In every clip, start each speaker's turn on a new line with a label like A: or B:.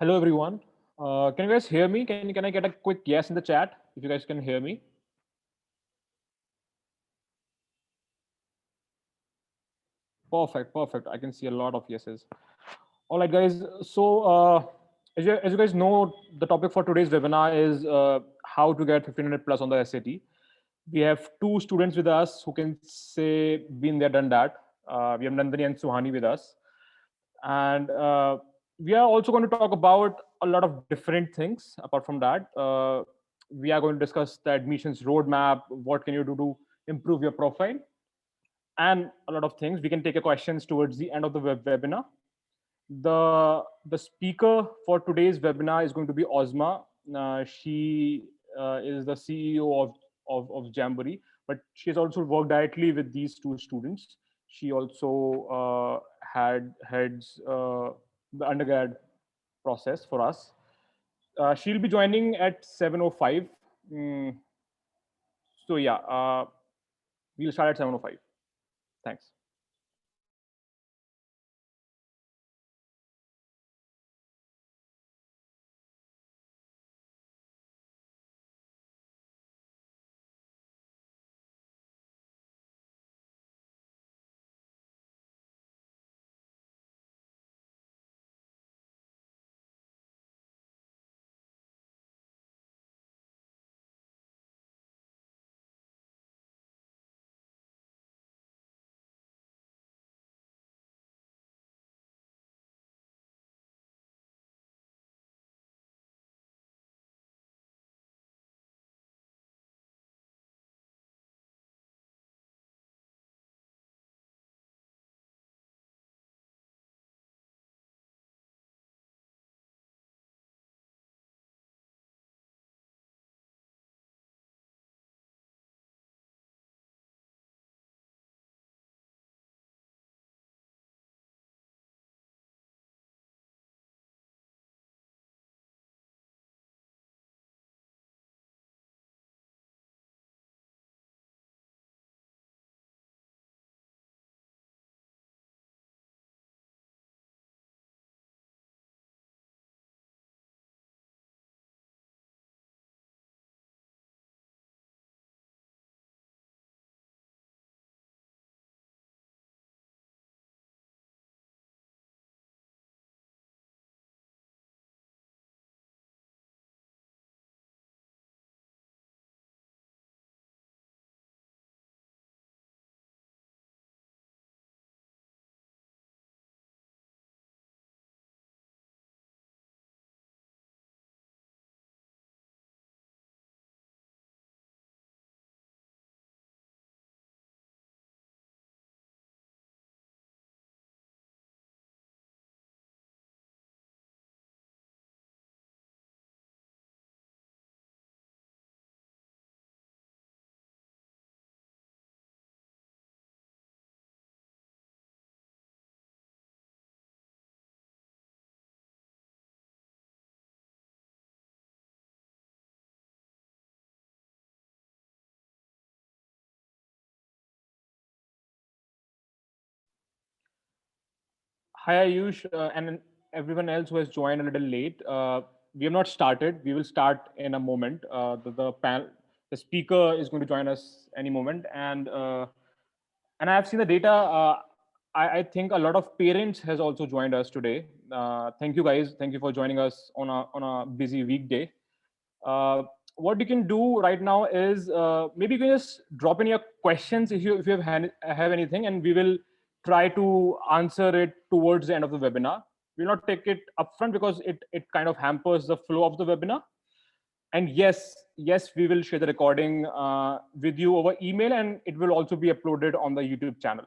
A: Hello, everyone. Can you guys hear me? Can I get a quick yes in the chat if you guys can hear me? Perfect, perfect. I can see a lot of yeses. All right, guys. So, as you guys know, the topic for today's webinar is how to get 1500 plus on the SAT. We have two students with us who can say been there, done that. We have Nandini and Suhani with us, and we are also going to talk about a lot of different things. Apart from that, we are going to discuss the admissions roadmap. What can you do to improve your profile, and a lot of things. We can take your questions towards the end of the webinar. The speaker for today's webinar is going to be Ozma. She is the CEO of Jamboree, but she has also worked directly with these two students. She also had heads the undergrad process for us. She'll be joining at 7:05. Mm, so yeah, we'll start at 7:05. Thanks. Hi, Ayush, and everyone else who has joined a little late. We have not started. We will start in a moment. The speaker is going to join us any moment, and I have seen the data. I think a lot of parents has also joined us today. Thank you, guys. Thank you for joining us on a busy weekday. Uh, what you can do right now is maybe you can just drop in your questions if you have anything, and we will try to answer it towards the end of the webinar. We'll not take it upfront because it kind of hampers the flow of the webinar. And yes, we will share the recording with you over email, and it will also be uploaded on the YouTube channel.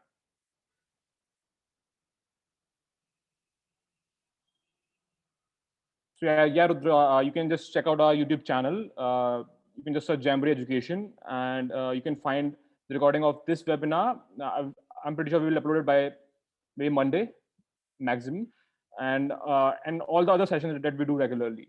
A: So yeah, Rudra, you can just check out our YouTube channel. You can just search Jamboree Education, and you can find the recording of this webinar. I'm pretty sure we will upload it by maybe Monday maximum, and all the other sessions that we do regularly.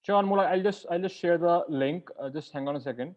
A: Sure, Anmol, I'll just share the link. Just hang on a second.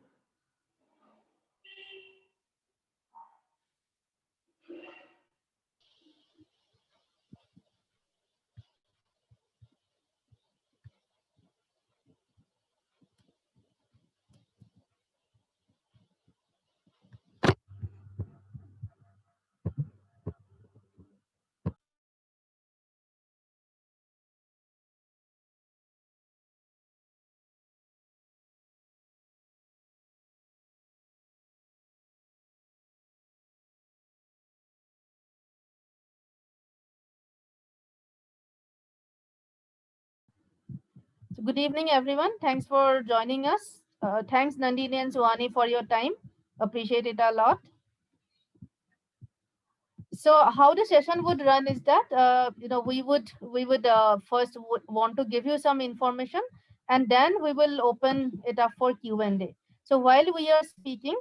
B: So good evening, everyone. Thanks for joining us. Thanks, Nandini and Suhani, for your time. Appreciate it a lot. So how the session would run is that we would first want to give you some information, and then we will open it up for Q&A. So while we are speaking,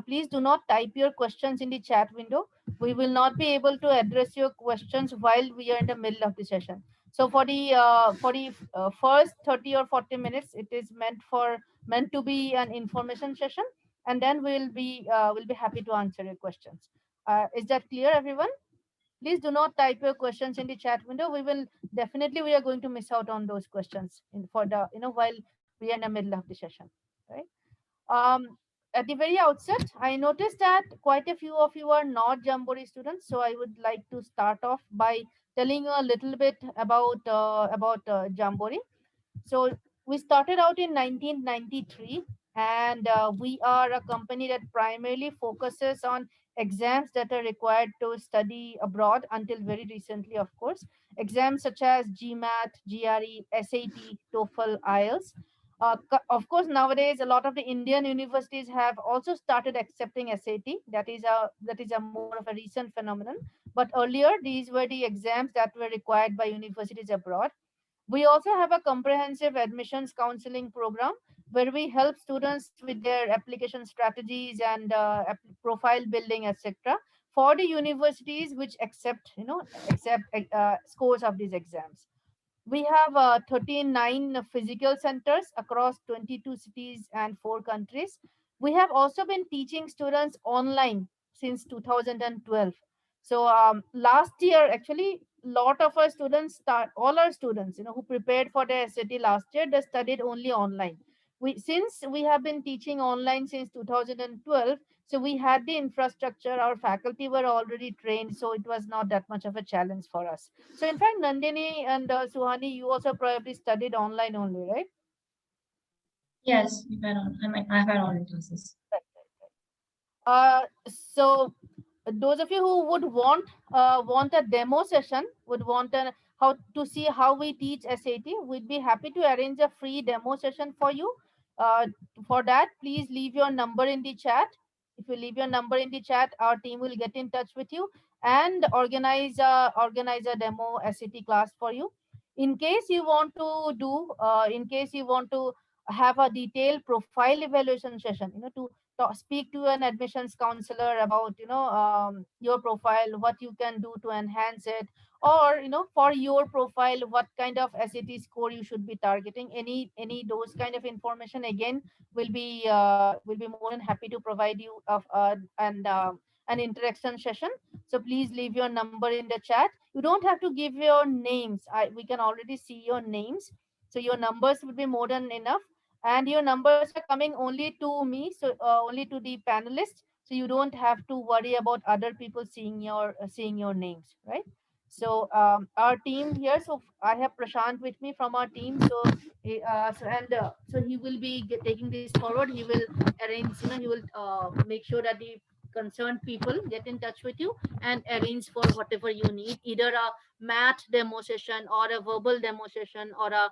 B: please do not type your questions in the chat window. We will not be able to address your questions while we are in the middle of the session. So for the first 30 or 40 minutes, it is meant to be an information session, and then we'll be happy to answer your questions. Is that clear, everyone? Please do not type your questions in the chat window. We are going to miss out on those questions for the while we are in the middle of the session, right? At the very outset, I noticed that quite a few of you are not Jamboree students, so I would like to start off by telling you a little bit about Jamboree. So we started out in 1993, and we are a company that primarily focuses on exams that are required to study abroad until very recently, of course. Exams such as GMAT, GRE, SAT, TOEFL, IELTS. Of course, nowadays a lot of the Indian universities have also started accepting SAT. That is a more of a recent phenomenon. But earlier, these were the exams that were required by universities abroad. We also have a comprehensive admissions counseling program where we help students with their application strategies and profile building, etc., for the universities which accept scores of these exams. We have 39 physical centers across 22 cities and 4 countries. We have also been teaching students online since 2012. So last year, actually, lot of our students all our students, who prepared for the SAT last year, they studied only online. Since we have been teaching online since 2012, so we had the infrastructure, our faculty were already trained, so it was not that much of a challenge for us. So in fact, Nandini and Suhani, you also probably studied online only, right?
C: Yes, I've had online classes.
B: So those of you who would want a demo session, would want a how to see how we teach SAT, we'd be happy to arrange a free demo session for you. Uh, for that, please leave your number in the chat. If you leave your number in the chat, our team will get in touch with you and organize a demo SAT class for you. In case you want to have a detailed profile evaluation session, to speak to an admissions counselor about your profile, what you can do to enhance it, or for your profile, what kind of SAT score you should be targeting, any those kind of information, again, will be more than happy to provide you of an interaction session. So please leave your number in the chat. You don't have to give your names. We can already see your names, so your numbers would be more than enough, and your numbers are coming only to me, so only to the panelists, so you don't have to worry about other people seeing your names, right? So our team here, so I have Prashant with me from our team, so he will be taking this forward. He will arrange, he will make sure that the concerned people get in touch with you and arrange for whatever you need, either a math demo session or a verbal demo session or a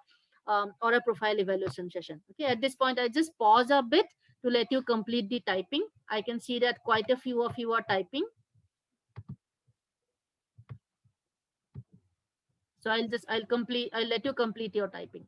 B: profile evaluation session. Okay, at this point, I just pause a bit to let you complete the typing. I can see that quite a few of you are typing. So I'll let you complete your typing.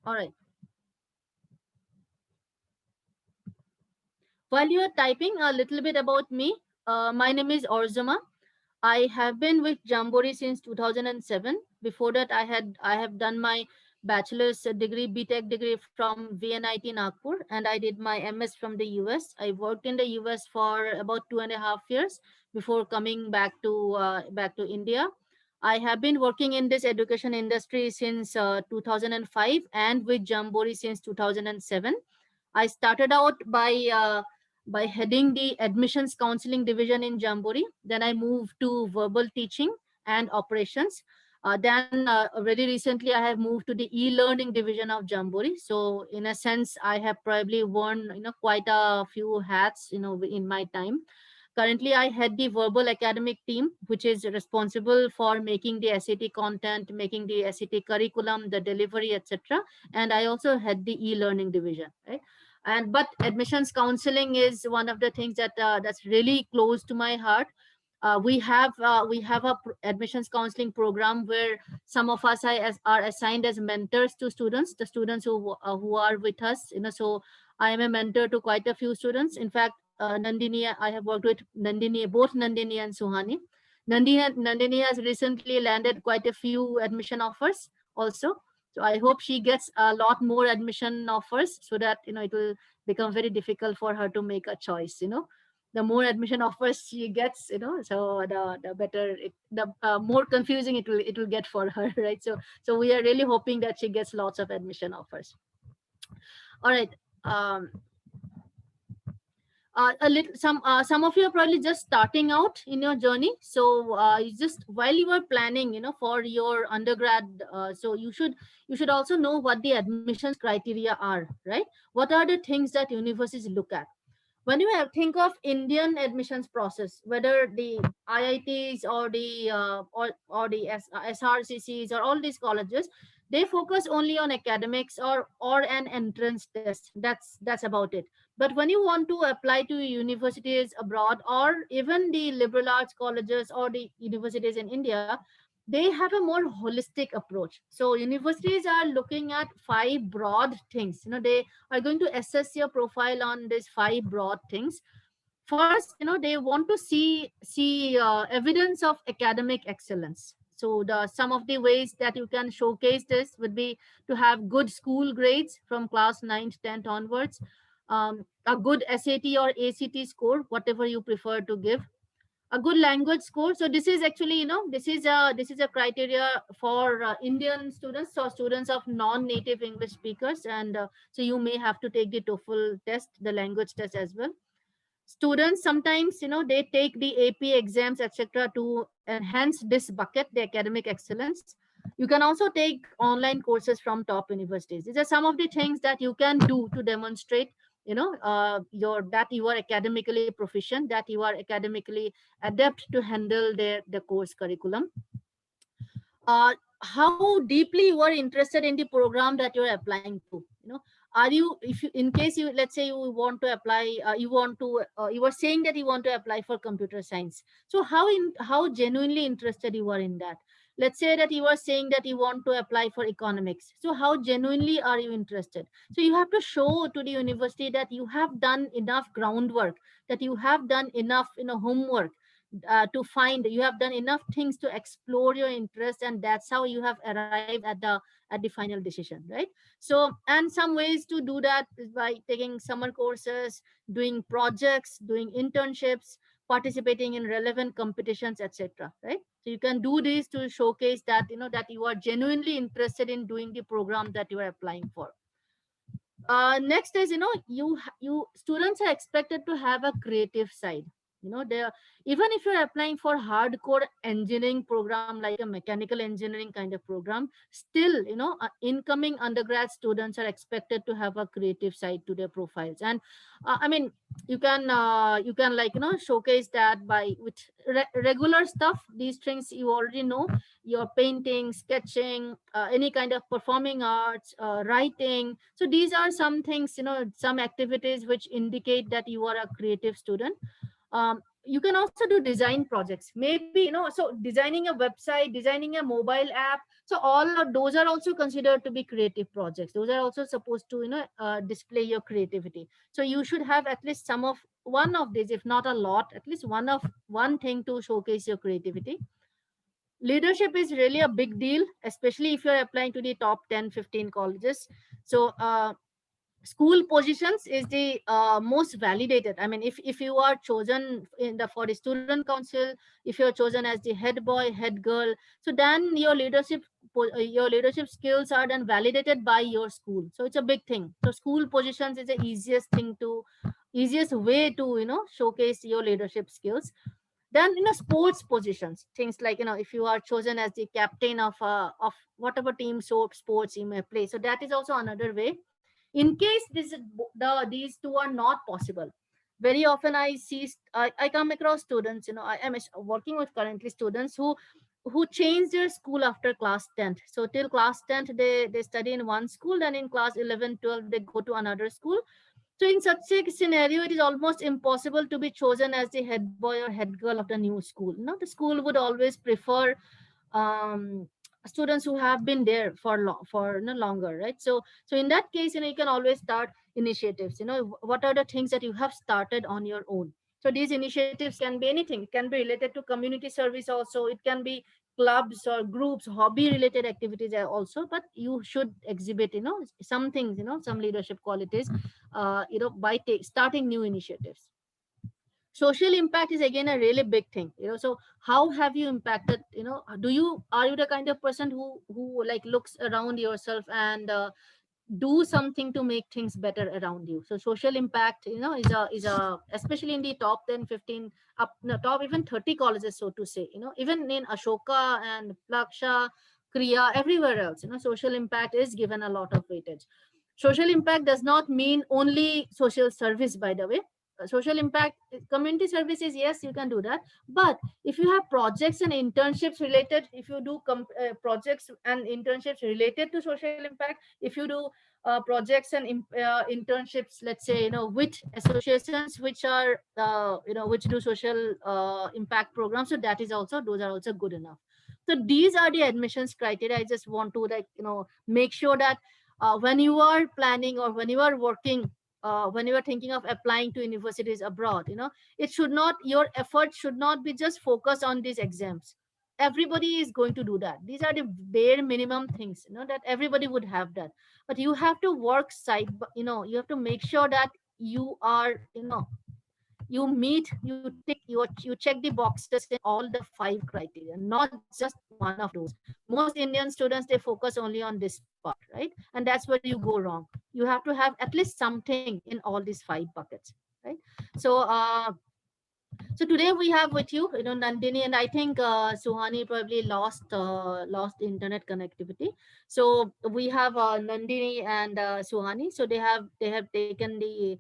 B: All right. While you are typing, a little bit about me. My name is Orzuma. I have been with Jamboree since 2007. Before that, I have done my bachelor's degree, BTech degree from VNIT Nagpur, and I did my MS from the US. I worked in the US for about 2.5 years before coming back to India. I have been working in this education industry since 2005 and with Jamboree since 2007. I started out by heading the admissions counseling division in Jamboree. Then I moved to verbal teaching and operations. Then very recently I have moved to the e-learning division of Jamboree. So in a sense, I have probably worn quite a few hats in my time. Currently, I head the verbal academic team, which is responsible for making the SAT content, making the SAT curriculum, the delivery, etc. And I also head the e-learning division, right? And but admissions counseling is one of the things that's really close to my heart. We have a admissions counseling program where some of us are assigned as mentors to students, the students who are with us. So I am a mentor to quite a few students. In fact, Nandini, I have worked with Nandini, both Nandini and Suhani. Nandini has recently landed quite a few admission offers also. So I hope she gets a lot more admission offers so that it will become very difficult for her to make a choice. The more admission offers she gets, so the better the more confusing it will get for her, right? So we are really hoping that she gets lots of admission offers. All right. Um, a little some of you are probably just starting out in your journey, so you just while you are planning for your undergrad, so you should also know what the admissions criteria are, right? What are the things that universities look at when you think of Indian admissions process, whether the IITs or the SRCCs or all these colleges, they focus only on academics or an entrance test. That's about it. But when you want to apply to universities abroad or even the liberal arts colleges or the universities in India, they have a more holistic approach. So universities are looking at five broad things. They are going to assess your profile on these five broad things. First, they want to see evidence of academic excellence. So the some of the ways that you can showcase this would be to have good school grades from class 9th 10th onwards, a good SAT or ACT score, whatever you prefer to give, a good language score. So this is actually, this is a criteria for Indian students, so students of non-native English speakers, and so you may have to take the TOEFL test, the language test as well. Students sometimes, they take the AP exams, etc., to enhance this bucket, the academic excellence. You can also take online courses from top universities. These are some of the things that you can do to demonstrate your that you are academically proficient, that you are academically adept to handle the course curriculum. How deeply you are interested in the program that you're applying to. Are you, if you, in case you, let's say you want to apply, you are saying that you want to apply for computer science. So how genuinely interested you are in that? Let's say that you are saying that you want to apply for economics. So how genuinely are you interested? So you have to show to the university that you have done enough groundwork, that you have done enough homework, to find you have done enough things to explore your interest, and that's how you have arrived at the final decision, right? So, and some ways to do that is by taking summer courses, doing projects, doing internships, participating in relevant competitions, etc., right? So you can do this to showcase that that you are genuinely interested in doing the program that you are applying for. Next is, you students are expected to have a creative side. They even if you're applying for hardcore engineering program like a mechanical engineering kind of program, still incoming undergrad students are expected to have a creative side to their profiles. And I mean, you can like showcase that by with regular stuff. These things you already know: your painting, sketching, any kind of performing arts, writing. So these are some things, some activities which indicate that you are a creative student. you can also do design projects, maybe, so designing a website, designing a mobile app, so all of those are also considered to be creative projects. Those are also supposed to display your creativity. So you should have at least one of these, if not a lot, at least one thing to showcase your creativity. Leadership is really a big deal, especially if you're applying to the top 10-15 colleges. So school positions is the most validated. I mean, if you are chosen for the student council, if you're chosen as the head boy, head girl, so then your leadership skills are then validated by your school. So it's a big thing. So school positions is the easiest way to showcase your leadership skills. Then sports positions, things like if you are chosen as the captain of whatever team, so sports you may play, so that is also another way. In case these two are not possible, very often I come across students, I am working with currently students who change their school after class 10th. So till class 10th they study in one school, then in class 11 12 they go to another school. So in such a scenario, it is almost impossible to be chosen as the head boy or head girl of the new school. The school would always prefer um, students who have been there for longer, right? So in that case, you can always start initiatives. What are the things that you have started on your own? So these initiatives can be anything. It can be related to community service also. It can be clubs or groups, hobby related activities also, but you should exhibit some things, some leadership qualities by starting new initiatives. Social impact is again a really big thing. So how have you impacted? Are you the kind of person who like looks around yourself and do something to make things better around you? So social impact is a especially in the top 10 15 up no, top even 30 colleges, so to say, even in Ashoka and Plaksha, Kriya, everywhere else, social impact is given a lot of weightage. Social impact does not mean only social service, by the way. Social impact, community services, yes, you can do that. But if you have projects and internships related, if you do projects and internships related to social impact, if you do projects and internships, let's say, with associations which are which do social impact programs, so those are also good enough. So these are the admissions criteria. I just want to make sure that when you are planning or when you are working, when you are thinking of applying to universities abroad, your effort should not be just focused on these exams. Everybody is going to do that. These are the bare minimum things, that everybody would have that. But you have to work you have to make sure that you are, you check the boxes in all the 5 criteria, not just one of those. Most Indian students, they focus only on this part, right? And that's where you go wrong. You have to have at least something in all these 5 buckets, right? So today we have with you, Nandini, and I think Suhani probably lost internet connectivity. So we have Nandini and Suhani. So they have taken the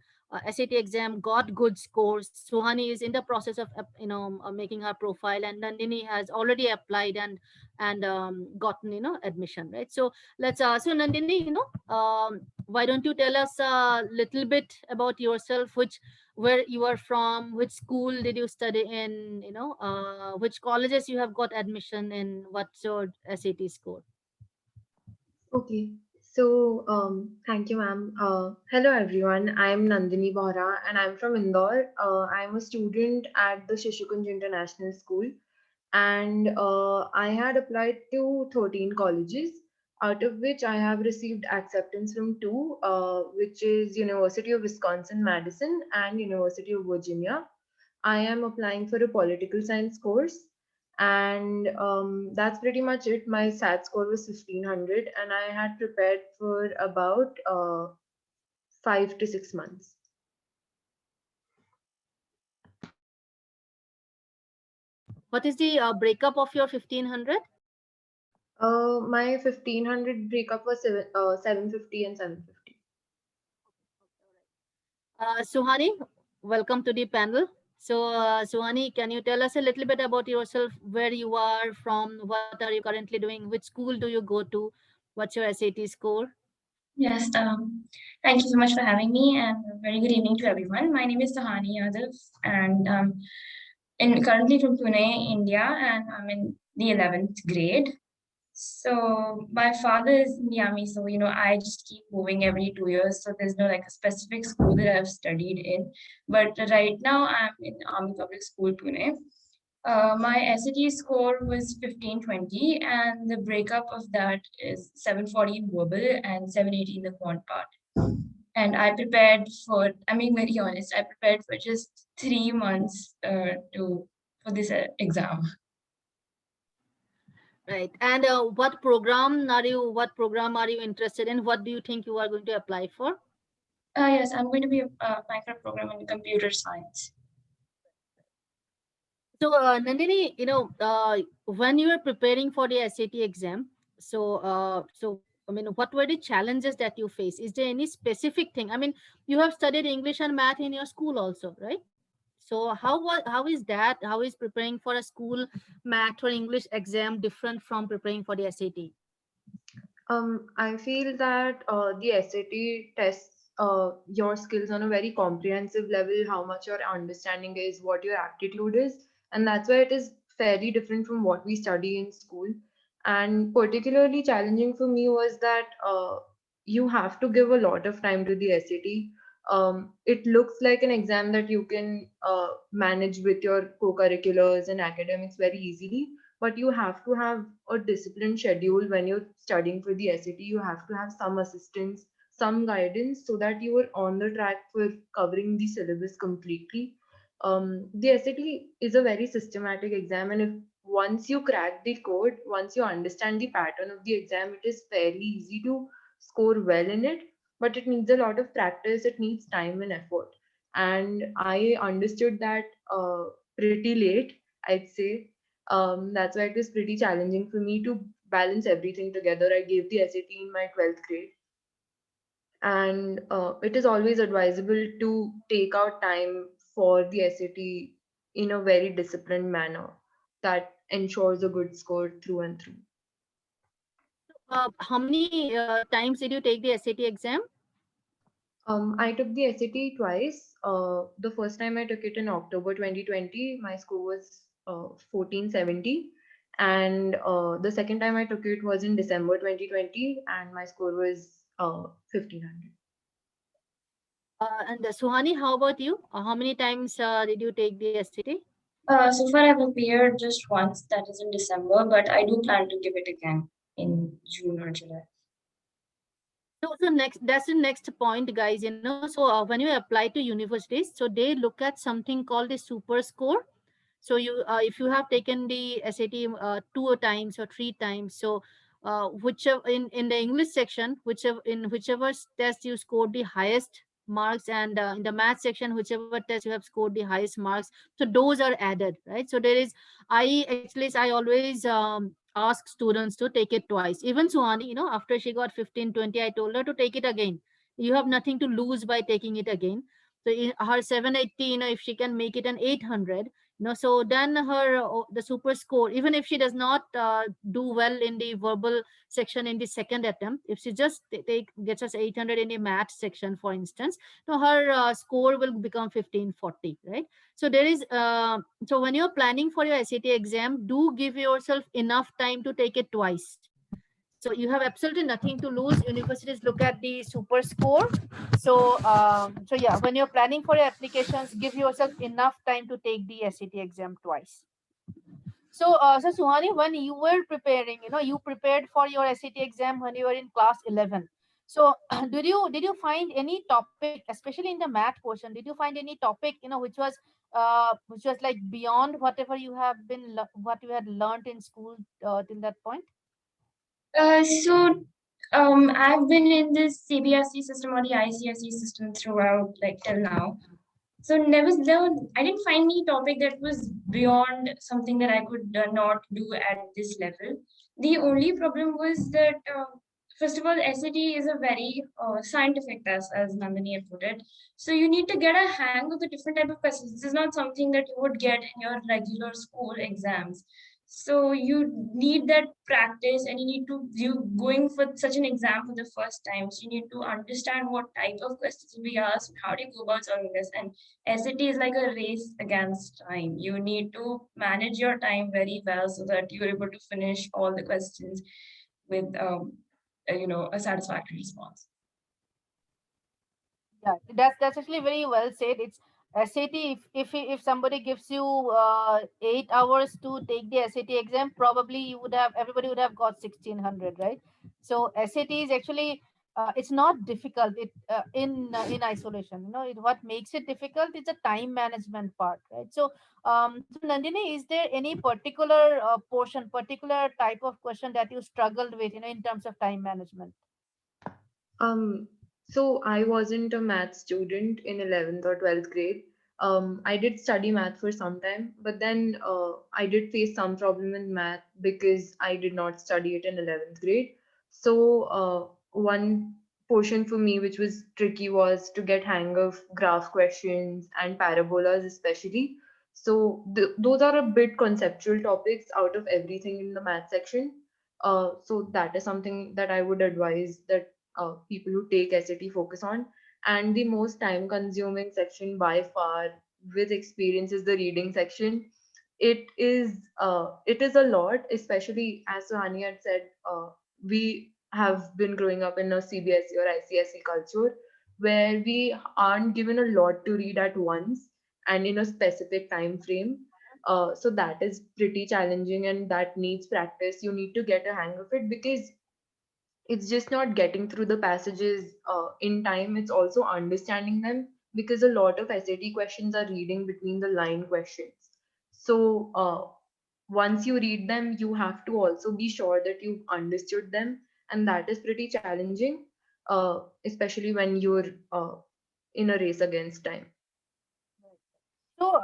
B: SAT exam, got good scores. Suhani is in the process of making her profile, and Nandini has already applied and gotten admission, right? So let's so Nandini, why don't you tell us a little bit about yourself, where you are from, which school did you study in, which colleges you have got admission in, what's your SAT score?
D: Okay, so thank you, ma'am. Hello, everyone. I'm Nandini Bohra, and I'm from Indore. I'm a student at the Shishukunj International School, and I had applied to 13 colleges, out of which I have received acceptance from 2, which is University of Wisconsin-Madison and University of Virginia. I am applying for a political science course, and that's pretty much it. My SAT score was 1500, and I had prepared for about 5 to 6 months.
B: What is the breakup of your 1500?
D: My 1500 breakup was 750 and 750.
B: Suhani, welcome to the panel. So Suhani, can you tell us a little bit about yourself, where you are from, what are you currently doing, which school do you go to, what's your SAT score?
C: Yes, thank you so much for having me, and a very good evening to everyone. My name is Suhani Yadav, and currently from Pune, India, and I'm in the 11th grade. So my father is in the army, so I just keep moving every 2 years. So there's no like a specific school that I've studied in. But right now I'm in Army Public School, Pune. My SAT score was 1520, and the breakup of that is 740 in verbal and 780 in the quant part. And I prepared for, I'm being very honest, I prepared for just 3 months for this exam.
B: Right. And what program are you interested in? What do you think you are going to apply for?
C: Yes, I'm going to be applying for a program in computer science.
B: So, Nandini, when you are preparing for the SAT exam, so I mean, what were the challenges that you face? Is there any specific thing? I mean, you have studied English and math in your school also, right? So, how is that? How is preparing for a school math or English exam different from preparing for the SAT?
D: I feel that the SAT tests your skills on a very comprehensive level, how much your understanding is, what your aptitude is, and that's why it is fairly different from what we study in school. And particularly challenging for me was that you have to give a lot of time to the SAT. It looks like an exam that you can manage with your co-curriculars and academics very easily, but you have to have a disciplined schedule when you're studying for the SAT. You have to have some assistance, some guidance so that you are on the track for covering the syllabus completely. The SAT is a very systematic exam, and if once you crack the code, once you understand the pattern of the exam, it is fairly easy to score well in it. But it needs a lot of practice, it needs time and effort. And I understood that pretty late, I'd say. That's why it was pretty challenging for me to balance everything together. I gave the SAT in my 12th grade, and it is always advisable to take out time for the SAT in a very disciplined manner that ensures a good score through and through.
B: How many times did you take the SAT exam?
D: I took the SAT twice. The first time I took it in October 2020, my score was 1470. And the second time I took it was in December 2020, and my score was 1500.
B: And Suhani, how about you? How many times did you take the SAT?
C: So far, I've appeared just once, that is in December, but I do plan to give it again in June or July.
B: That's the next point, guys. So when you apply to universities, so they look at something called the super score. So if you have taken the SAT 2 times or 3 times, so whichever in the English section, whichever test you scored the highest marks, and in the math section, whichever test you have scored the highest marks, so those are added, right? So there is, I always ask students to take it twice. Even Suhani, after she got 1520, I told her to take it again. You have nothing to lose by taking it again. So in her 780, if she can make it an 800, so then her the super score, even if she does not do well in the verbal section in the second attempt, if she just gets us 800 in the math section, for instance, her score will become 1540, right? So there is so when you're planning for your SAT exam, do give yourself enough time to take it twice. So you have absolutely nothing to lose. Universities look at the super score. So so yeah, when you're planning for your applications, give yourself enough time to take the SAT exam twice. So so Suhani, when you were preparing, you prepared for your SAT exam when you were in class 11. So did you find any topic, especially in the math portion, did you find any topic which was like beyond whatever you have what you had learned in school till that point?
C: I've been in this CBSE system or the ICSE system throughout, like till now. So I didn't find any topic that was beyond something that I could not do at this level. The only problem was that, first of all, SAT is a very scientific test, as Nandini had put it. So you need to get a hang of the different type of questions. This is not something that you would get in your regular school exams. So you need that practice, and you going for such an exam for the first time. So you need to understand what type of questions will be asked, how do you go about solving this. And SAT is like a race against time. You need to manage your time very well so that you're able to finish all the questions with a satisfactory response.
B: Yeah, that's actually very well said. It's SAT. If somebody gives you 8 hours to take the SAT exam, probably everybody would have got 1600, right? So SAT is actually it's not difficult. In isolation, what makes it difficult is the time management part, right? So Nandini, is there any particular portion, particular type of question that you struggled with, in terms of time management?
D: Um, so I wasn't a math student in 11th or 12th grade. I did study math for some time, but then I did face some problem in math because I did not study it in 11th grade. So one portion for me which was tricky was to get hang of graph questions and parabolas especially. So those are a bit conceptual topics out of everything in the math section. So that is something that I would advise that people who take SAT focus on. And the most time consuming section by far with experience is the reading section. It is a lot, especially as Suhani had said, we have been growing up in a CBSE or ICSE culture where we aren't given a lot to read at once and in a specific time frame. So that is pretty challenging and that needs practice. You need to get a hang of it because it's just not getting through the passages in time, it's also understanding them because a lot of SAT questions are reading between the line questions. So once you read them, you have to also be sure that you've understood them, and that is pretty challenging, especially when you're in a race against time.
B: So,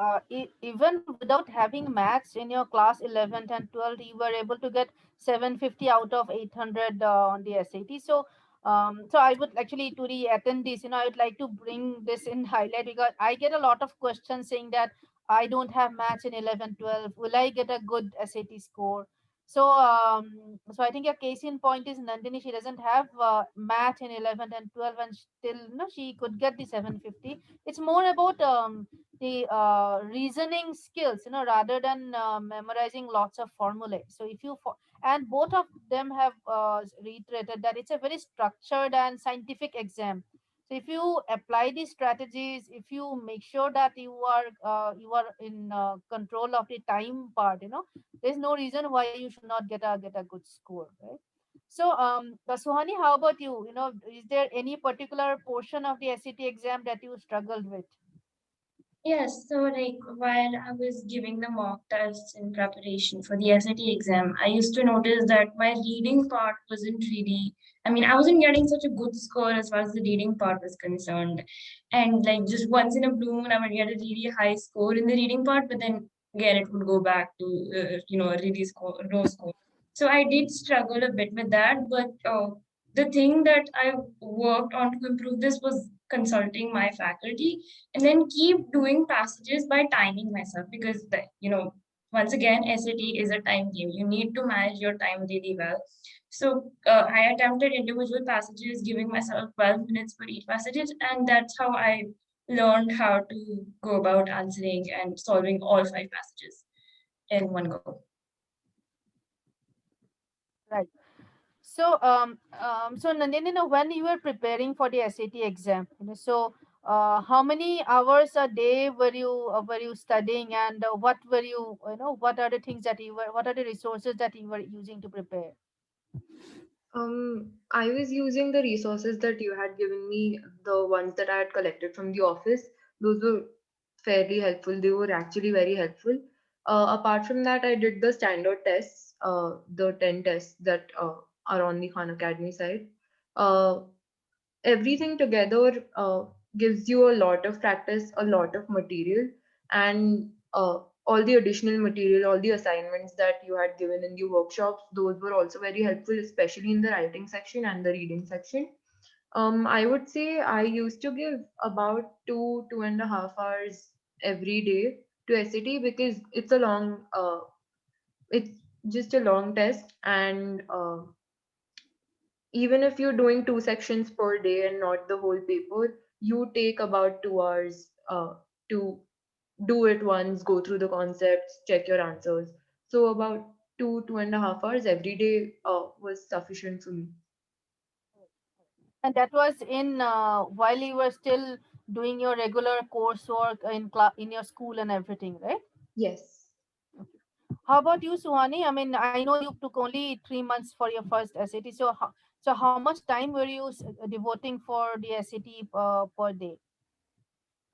B: even without having maths in your class 11th and 12th, you were able to get 750 out of 800 on the SAT. So I would actually, to the attendees, I would like to bring this in highlight because I get a lot of questions saying that I don't have maths in 11, 12. Will I get a good SAT score? So I think a case in point is Nandini. She doesn't have math in 11th and 12, and still, she could get the 750. It's more about the reasoning skills, rather than memorizing lots of formulae. So and both of them have reiterated that it's a very structured and scientific exam. So if you apply these strategies, if you make sure that you are in control of the time part, there's no reason why you should not get a good score, right? So Suhani, how about you? Is there any particular portion of the SAT exam that you struggled with?
C: Yes, so like while I was giving the mock tests in preparation for the SAT exam, I used to notice that my reading part wasn't really, I mean, I wasn't getting such a good score as far as the reading part was concerned. And like just once in a blue moon, I would get a really high score in the reading part, but then again, it would go back to, a really low score. So I did struggle a bit with that, but the thing that I worked on to improve this was consulting my faculty and then keep doing passages by timing myself because once again SAT is a time game. You need to manage your time really well. So I attempted individual passages, giving myself 12 minutes for each passages, and that's how I learned how to go about answering and solving all 5 passages in one go.
B: Right. So Nandini, when you were preparing for the SAT exam, how many hours a day were you studying, and what are the things that what are the resources that you were using to prepare?
D: I was using the resources that you had given me, the ones that I had collected from the office. Those were fairly helpful. They were actually very helpful. Apart from that, I did the standard tests, the 10 tests that are on the Khan Academy side. Uh, Everything together gives you a lot of practice, a lot of material, and all the additional material, all the assignments that you had given in the workshops, those were also very helpful, especially in the writing section and the reading section. I would say I used to give about 2.5 hours every day to SAT because it's a long it's just a long test, and even if you're doing 2 sections per day and not the whole paper, you take about 2 hours to do it once, go through the concepts, check your answers. So about 2.5 hours every day was sufficient for me.
B: And that was in while you were still doing your regular coursework in in your school and everything, right?
D: Yes.
B: How about you, Suhani? I mean, I know you took only 3 months for your first SAT. So how much time were you devoting for the SAT per day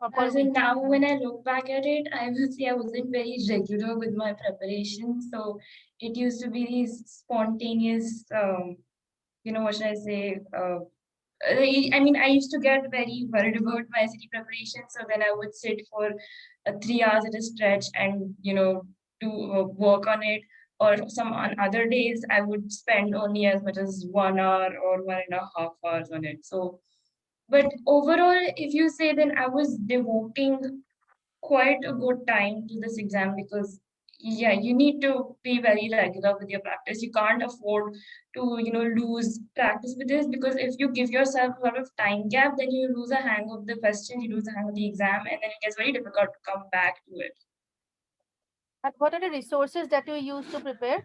B: or per
C: As in
B: week?
C: now, when I look back at it, I will say I wasn't very regular with my preparation. So it used to be these spontaneous, what should I say? I mean, I used to get very worried about my SAT preparation. So then I would sit for 3 hours at a stretch and, do work on it. Or some on other days, I would spend only as much as 1 hour or 1.5 hours on it. So, but overall, if you say, then I was devoting quite a good time to this exam because yeah, you need to be very regular with your practice. You can't afford to lose practice with this, because if you give yourself a lot of time gap, then you lose a hang of the questions, you lose a hang of the exam, and then it gets very difficult to come back to it.
B: And what are the resources that you use to prepare?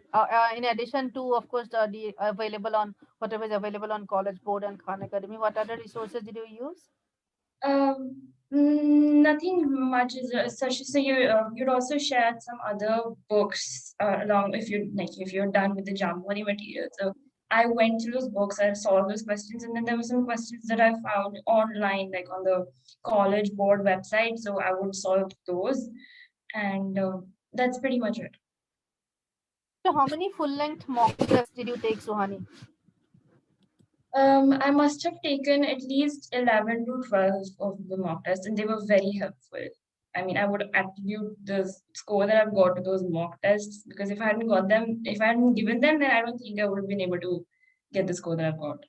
B: In addition to, of course, the available on whatever is available on College Board and Khan Academy, what other resources did you use?
C: Nothing much is such. So you'd also shared some other books along if you're done with the Jamboni material. So I went through those books, I solved those questions, and then there were some questions that I found online, like on the College Board website. So I would solve those, and that's pretty much it.
B: So how many full-length mock tests did you take, Suhani?
C: I must have taken at least 11 to 12 of the mock tests, and they were very helpful. I mean, I would attribute the score that I've got to those mock tests, because if I hadn't got them, if I hadn't given them, then I don't think I would have been able to get the score that I've got.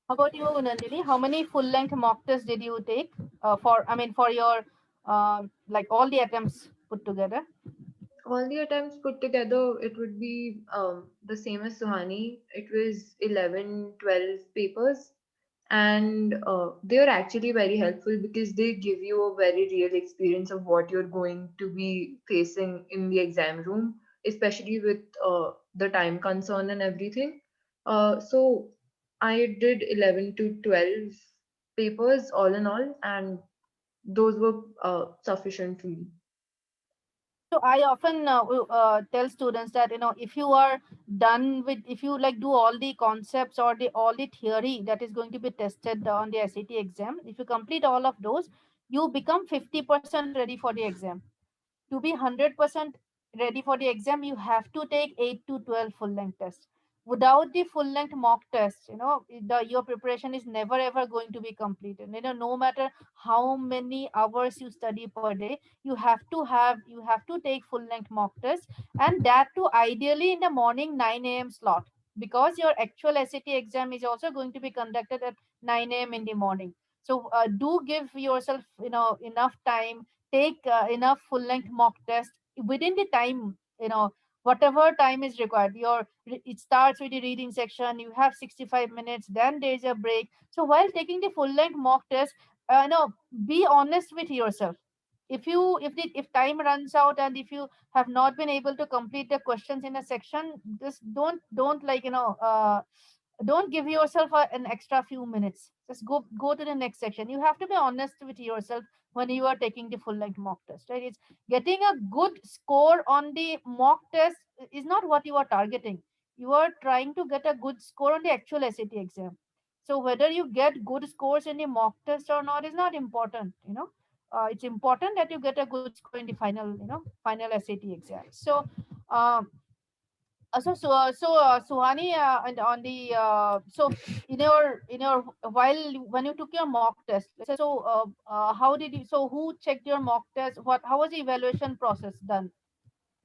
B: How about you, Nandini? How many full-length mock tests did you take for your like all the attempts put together?
D: All the attempts put together, it would be the same as Suhani. It was 11, 12 papers, and they are actually very helpful because they give you a very real experience of what you're going to be facing in the exam room, especially with the time concern and everything. So I did 11 to 12 papers all in all, and those were sufficient for me.
B: So I often tell students that if you are done with, if you like do all the concepts or the all the theory that is going to be tested on the SAT exam, if you complete all of those, you become 50% ready for the exam. To be 100% ready for the exam, you have to take 8 to 12 full length tests. Without the full length mock tests, your preparation is never ever going to be completed. No matter how many hours you study per day, you have to take full length mock tests, and that too ideally in the morning 9 a.m. slot, because your actual SAT exam is also going to be conducted at 9 a.m. in the morning. So do give yourself enough time, take enough full length mock test within the time, whatever time is required. It starts with the reading section, you have 65 minutes, then there's a break. So while taking the full length mock test, no be honest with yourself. If time runs out and if you have not been able to complete the questions in a section, just don't don't give yourself an extra few minutes. Just go to the next section. You have to be honest with yourself when you are taking the full length mock test, right? It's getting a good score on the mock test is not what you are targeting. You are trying to get a good score on the actual SAT exam. So whether you get good scores in the mock test or not is not important. It's important that you get a good score in the final SAT exam. So um, Suhani, and on the in your while when you took your mock test, how did you? So who checked your mock test? How was the evaluation process done?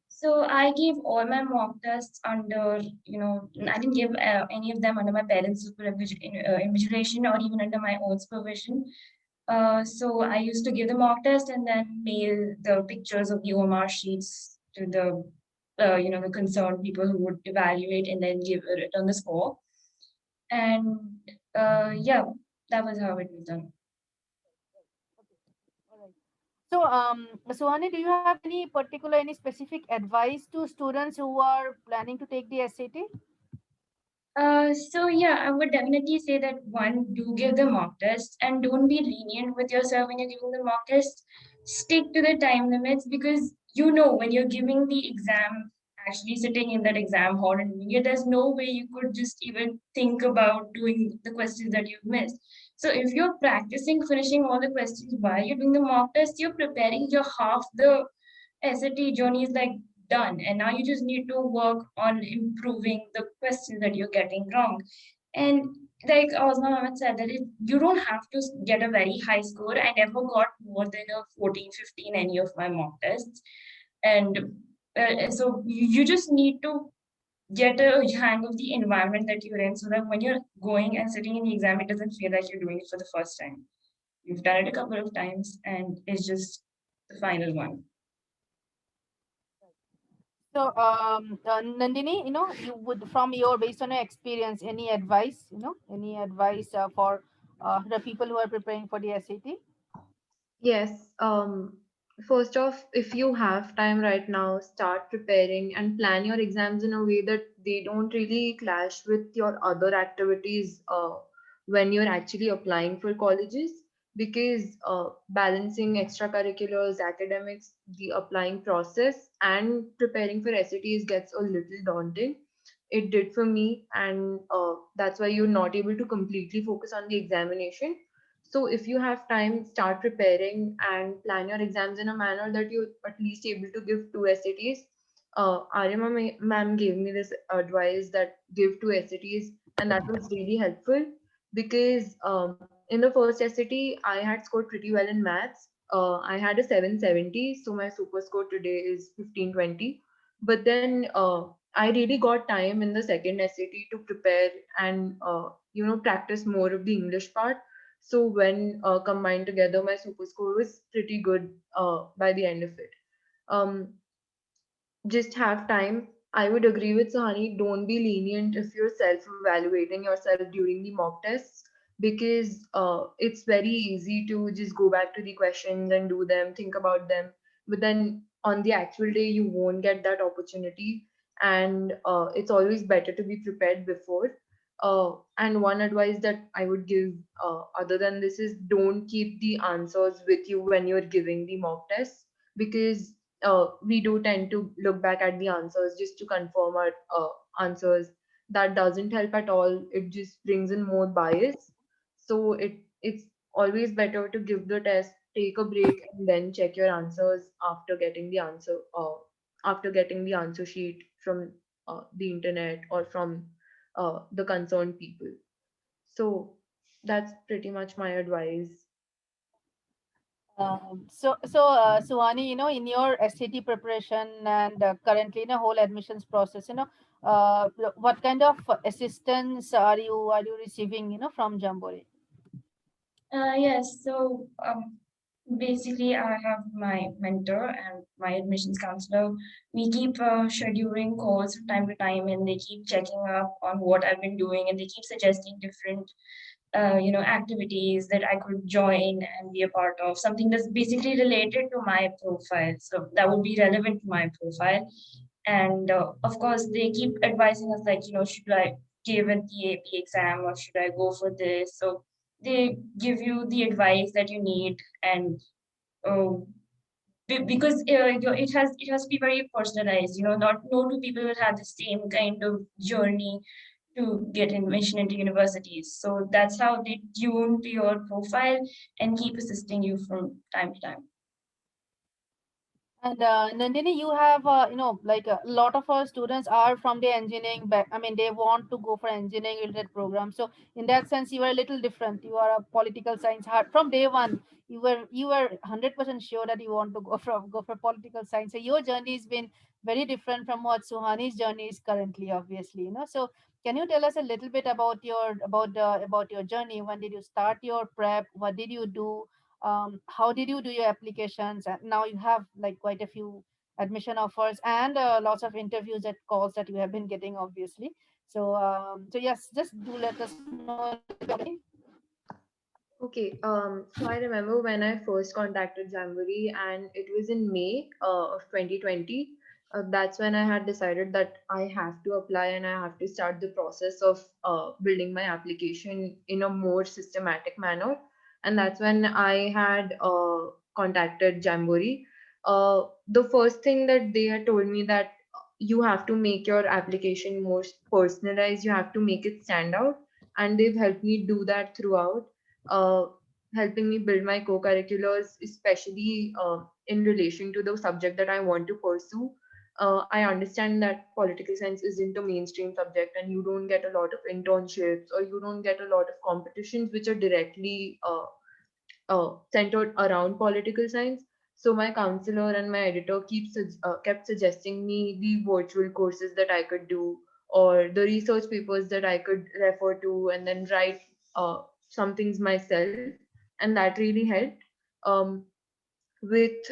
C: So I gave all my mock tests under, I didn't give any of them under my parents' invigilation or even under my own supervision. So I used to give the mock test and then mail the pictures of the OMR sheets to the the concerned people who would evaluate and then give a return the score. And yeah, that was how it was done.
B: All right. So, Suhani, do you have any particular, any specific advice to students who are planning to take the SAT?
C: So yeah, I would definitely say that one, do give the mock test and don't be lenient with yourself when you're giving the mock test. Stick to the time limits because you know when you're giving the exam, actually sitting in that exam hall and doing it, there's no way you could just even think about doing the questions that you've missed. So if you're practicing finishing all the questions while you're doing the mock test, you're preparing your half the SAT journey is like done. And now you just need to work on improving the questions that you're getting wrong. And like Ozma Mohammed said, that you don't have to get a very high score. I never got more than a 14, 15 any of my mock tests. And so you just need to get a hang of the environment that you're in so that when you're going and sitting in the exam, it doesn't feel like you're doing it for the first time. You've done it a couple of times and it's just the final one.
B: So, Nandini, you would, from your, based on your experience, any advice, any advice for the people who are preparing for the SAT?
D: Yes. First off, if you have time right now, start preparing and plan your exams in a way that they don't really clash with your other activities when you're actually applying for colleges. Because balancing extracurriculars, academics, the applying process, and preparing for SATs gets a little daunting. It did for me, and that's why you're not able to completely focus on the examination. So if you have time, start preparing and plan your exams in a manner that you're at least able to give two SATs. Arima ma'am gave me this advice that give two SATs, and that was really helpful because in the first SAT I had scored pretty well in maths. I had a 770, so my super score today is 1520. But then I really got time in the second SAT to prepare and practice more of the English part. So when combined together, my super score was pretty good by the end of it. Um, just have time. I would agree with Sahani. Don't be lenient if you're self-evaluating yourself during the mock tests because it's very easy to just go back to the questions and do them, think about them. But then on the actual day, you won't get that opportunity. And it's always better to be prepared before. And one advice that I would give, other than this, is don't keep the answers with you when you're giving the mock tests because we do tend to look back at the answers just to confirm our answers. That doesn't help at all. It just brings in more bias. So it's always better to give the test, take a break, and then check your answers after getting the answer sheet from the internet or from the concerned people. So that's pretty much my advice.
B: Suhani, in your SAT preparation and currently in a whole admissions process, what kind of assistance are you receiving, from Jamboree?
C: Yes, so basically, I have my mentor and my admissions counselor. We keep scheduling calls from time to time, and they keep checking up on what I've been doing, and they keep suggesting different, activities that I could join and be a part of. Something that's basically related to my profile, so that would be relevant to my profile. And of course, they keep advising us like, should I give a TAP exam or should I go for this? So they give you the advice that you need and uh, because it has to be very personalized, not no two people will have the same kind of journey to get admission into universities, so that's how they tune to your profile and keep assisting you from time to time.
B: And Nandini, you have, like a lot of our students are from the engineering back. I mean, they want to go for engineering related program. So in that sense, you are a little different. You are a political science heart from day one. You were 100% sure that you want to go for political science. So your journey has been very different from what Suhani's journey is currently, obviously. So can you tell us a little bit about your journey? When did you start your prep? What did you do? How did you do your applications? And now you have like quite a few admission offers, and lots of interviews and calls that you have been getting, obviously. So, so yes, just do let us know.
D: Okay, so I remember when I first contacted Jamboree, and it was in May of 2020. That's when I had decided that I have to apply and I have to start the process of building my application in a more systematic manner. And that's when I had contacted Jamboree. The first thing that they had told me that you have to make your application more personalized, you have to make it stand out, and they've helped me do that throughout, uh, helping me build my co-curriculars, especially in relation to the subject that I want to pursue. I understand that political science isn't a mainstream subject, and you don't get a lot of internships or you don't get a lot of competitions which are directly centered around political science. So my counselor and my editor kept suggesting me the virtual courses that I could do, or the research papers that I could refer to and then write some things myself, and that really helped. Um, with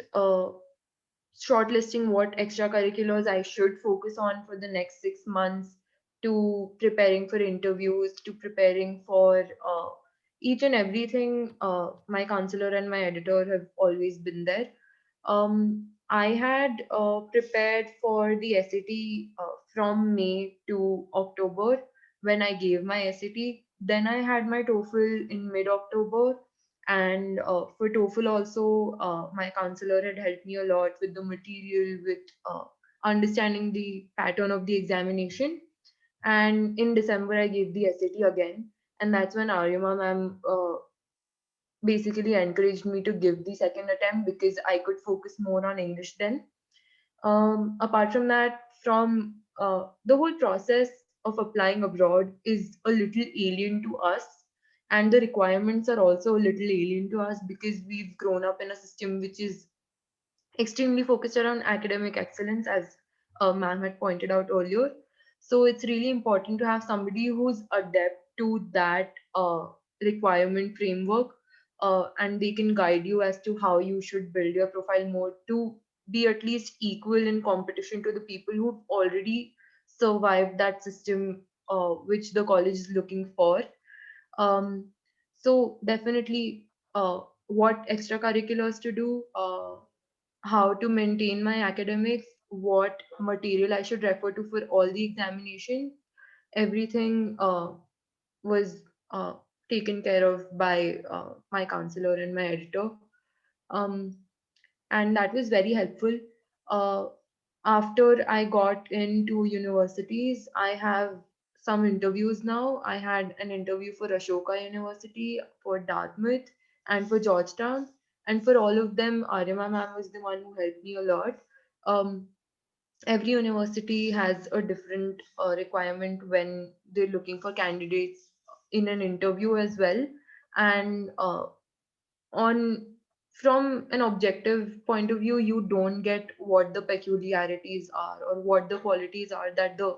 D: shortlisting what extracurriculars I should focus on for the next 6 months, to preparing for interviews, to preparing for each and everything. My counselor and my editor have always been there. I had prepared for the SAT from May to October when I gave my SAT. Then I had my TOEFL in mid October, and for TOEFL also, my counselor had helped me a lot with the material, with understanding the pattern of the examination. And in December, I gave the SAT again, and that's when Aryama ma'am basically encouraged me to give the second attempt because I could focus more on English then. Apart from that, from the whole process of applying abroad is a little alien to us, and the requirements are also a little alien to us because we've grown up in a system which is extremely focused around academic excellence, as ma'am had pointed out earlier. So it's really important to have somebody who's adept to that requirement framework, and they can guide you as to how you should build your profile more to be at least equal in competition to the people who've already survived that system, which the college is looking for. Um, so definitely, what extracurriculars to do, how to maintain my academics, what material I should refer to for all the examination, everything was taken care of by my counselor and my editor. Um, and that was very helpful. Uh, After I got into universities, I have some interviews now. I had an interview for Ashoka University, for Dartmouth, and for Georgetown. And for all of them, Arima ma'am was the one who helped me a lot. Um, every university has a different requirement when they're looking for candidates in an interview as well. And on from an objective point of view, you don't get what the peculiarities are or what the qualities are that the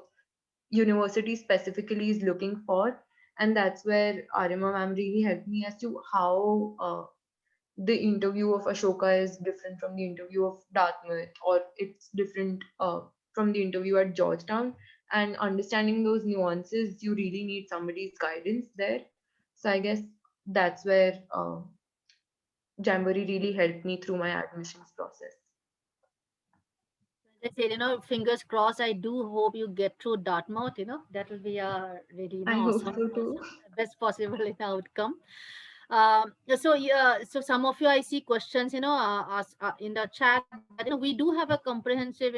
D: university specifically is looking for. And that's where Arima ma'am really helped me as to how the interview of Ashoka is different from the interview of Dartmouth, or it's different from the interview at Georgetown. And understanding those nuances, you really need somebody's guidance there. So I guess that's where Jamboree really helped me through my admissions process.
B: As I said, fingers crossed. I do hope you get through Dartmouth. That will be a really,
D: I hope
B: awesome,
D: so too.
B: best possible outcome. So yeah, so some of you I see questions, in the chat, that we do have a comprehensive,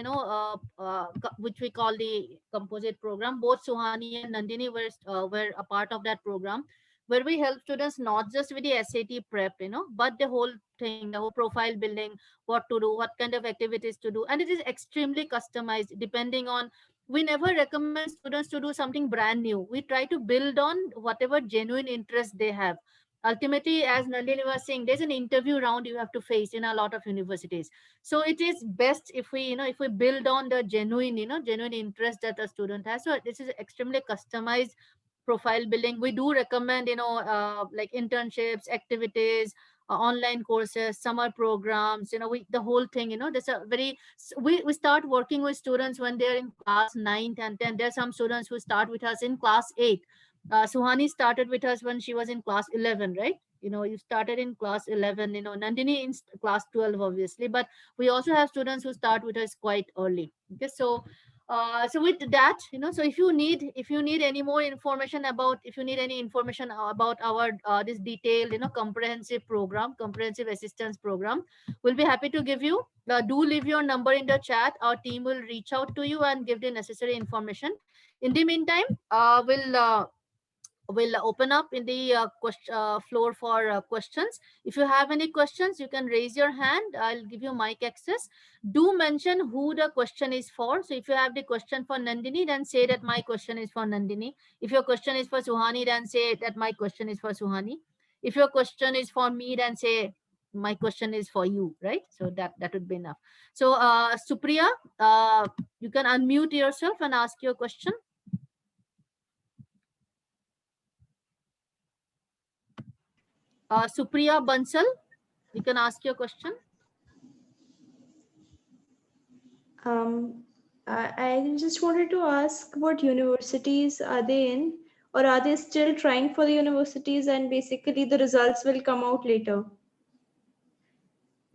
B: which we call the composite program. Both Suhani and Nandini were a part of that program, where we help students not just with the SAT prep, but the whole thing, the whole profile building, what to do, what kind of activities to do, and it is extremely customized depending on. We never recommend students to do something brand new. We try to build on whatever genuine interest they have. Ultimately, as Nandini was saying, there's an interview round you have to face in a lot of universities. So it is best if we build on the genuine interest that a student has. So this is extremely customized profile building. We do recommend, like internships, activities, online courses, summer programs, the whole thing, there's a very, we start working with students when they're in class 9 and 10. There's some students who start with us in class 8. Suhani started with us when she was in class 11, right? You started in class 11, Nandini in class 12, obviously, but we also have students who start with us quite early. Okay, so with that, so if you need any more information about, if you need any information about our this detailed, comprehensive assistance program, we'll be happy to give you. Do leave your number in the chat. Our team will reach out to you and give the necessary information. In the meantime, we'll open up in the floor for questions. If you have any questions, you can raise your hand. I'll give you mic access. Do mention who the question is for. So if you have the question for Nandini, then say that my question is for Nandini. If your question is for Suhani, then say that my question is for Suhani. If your question is for me, then say my question is for you, right? So that would be enough. So Supriya, you can unmute yourself and ask your question. Supriya Bansal, you can ask your question.
E: I just wanted to ask, what universities are they in, or are they still trying for the universities and basically the results will come out later?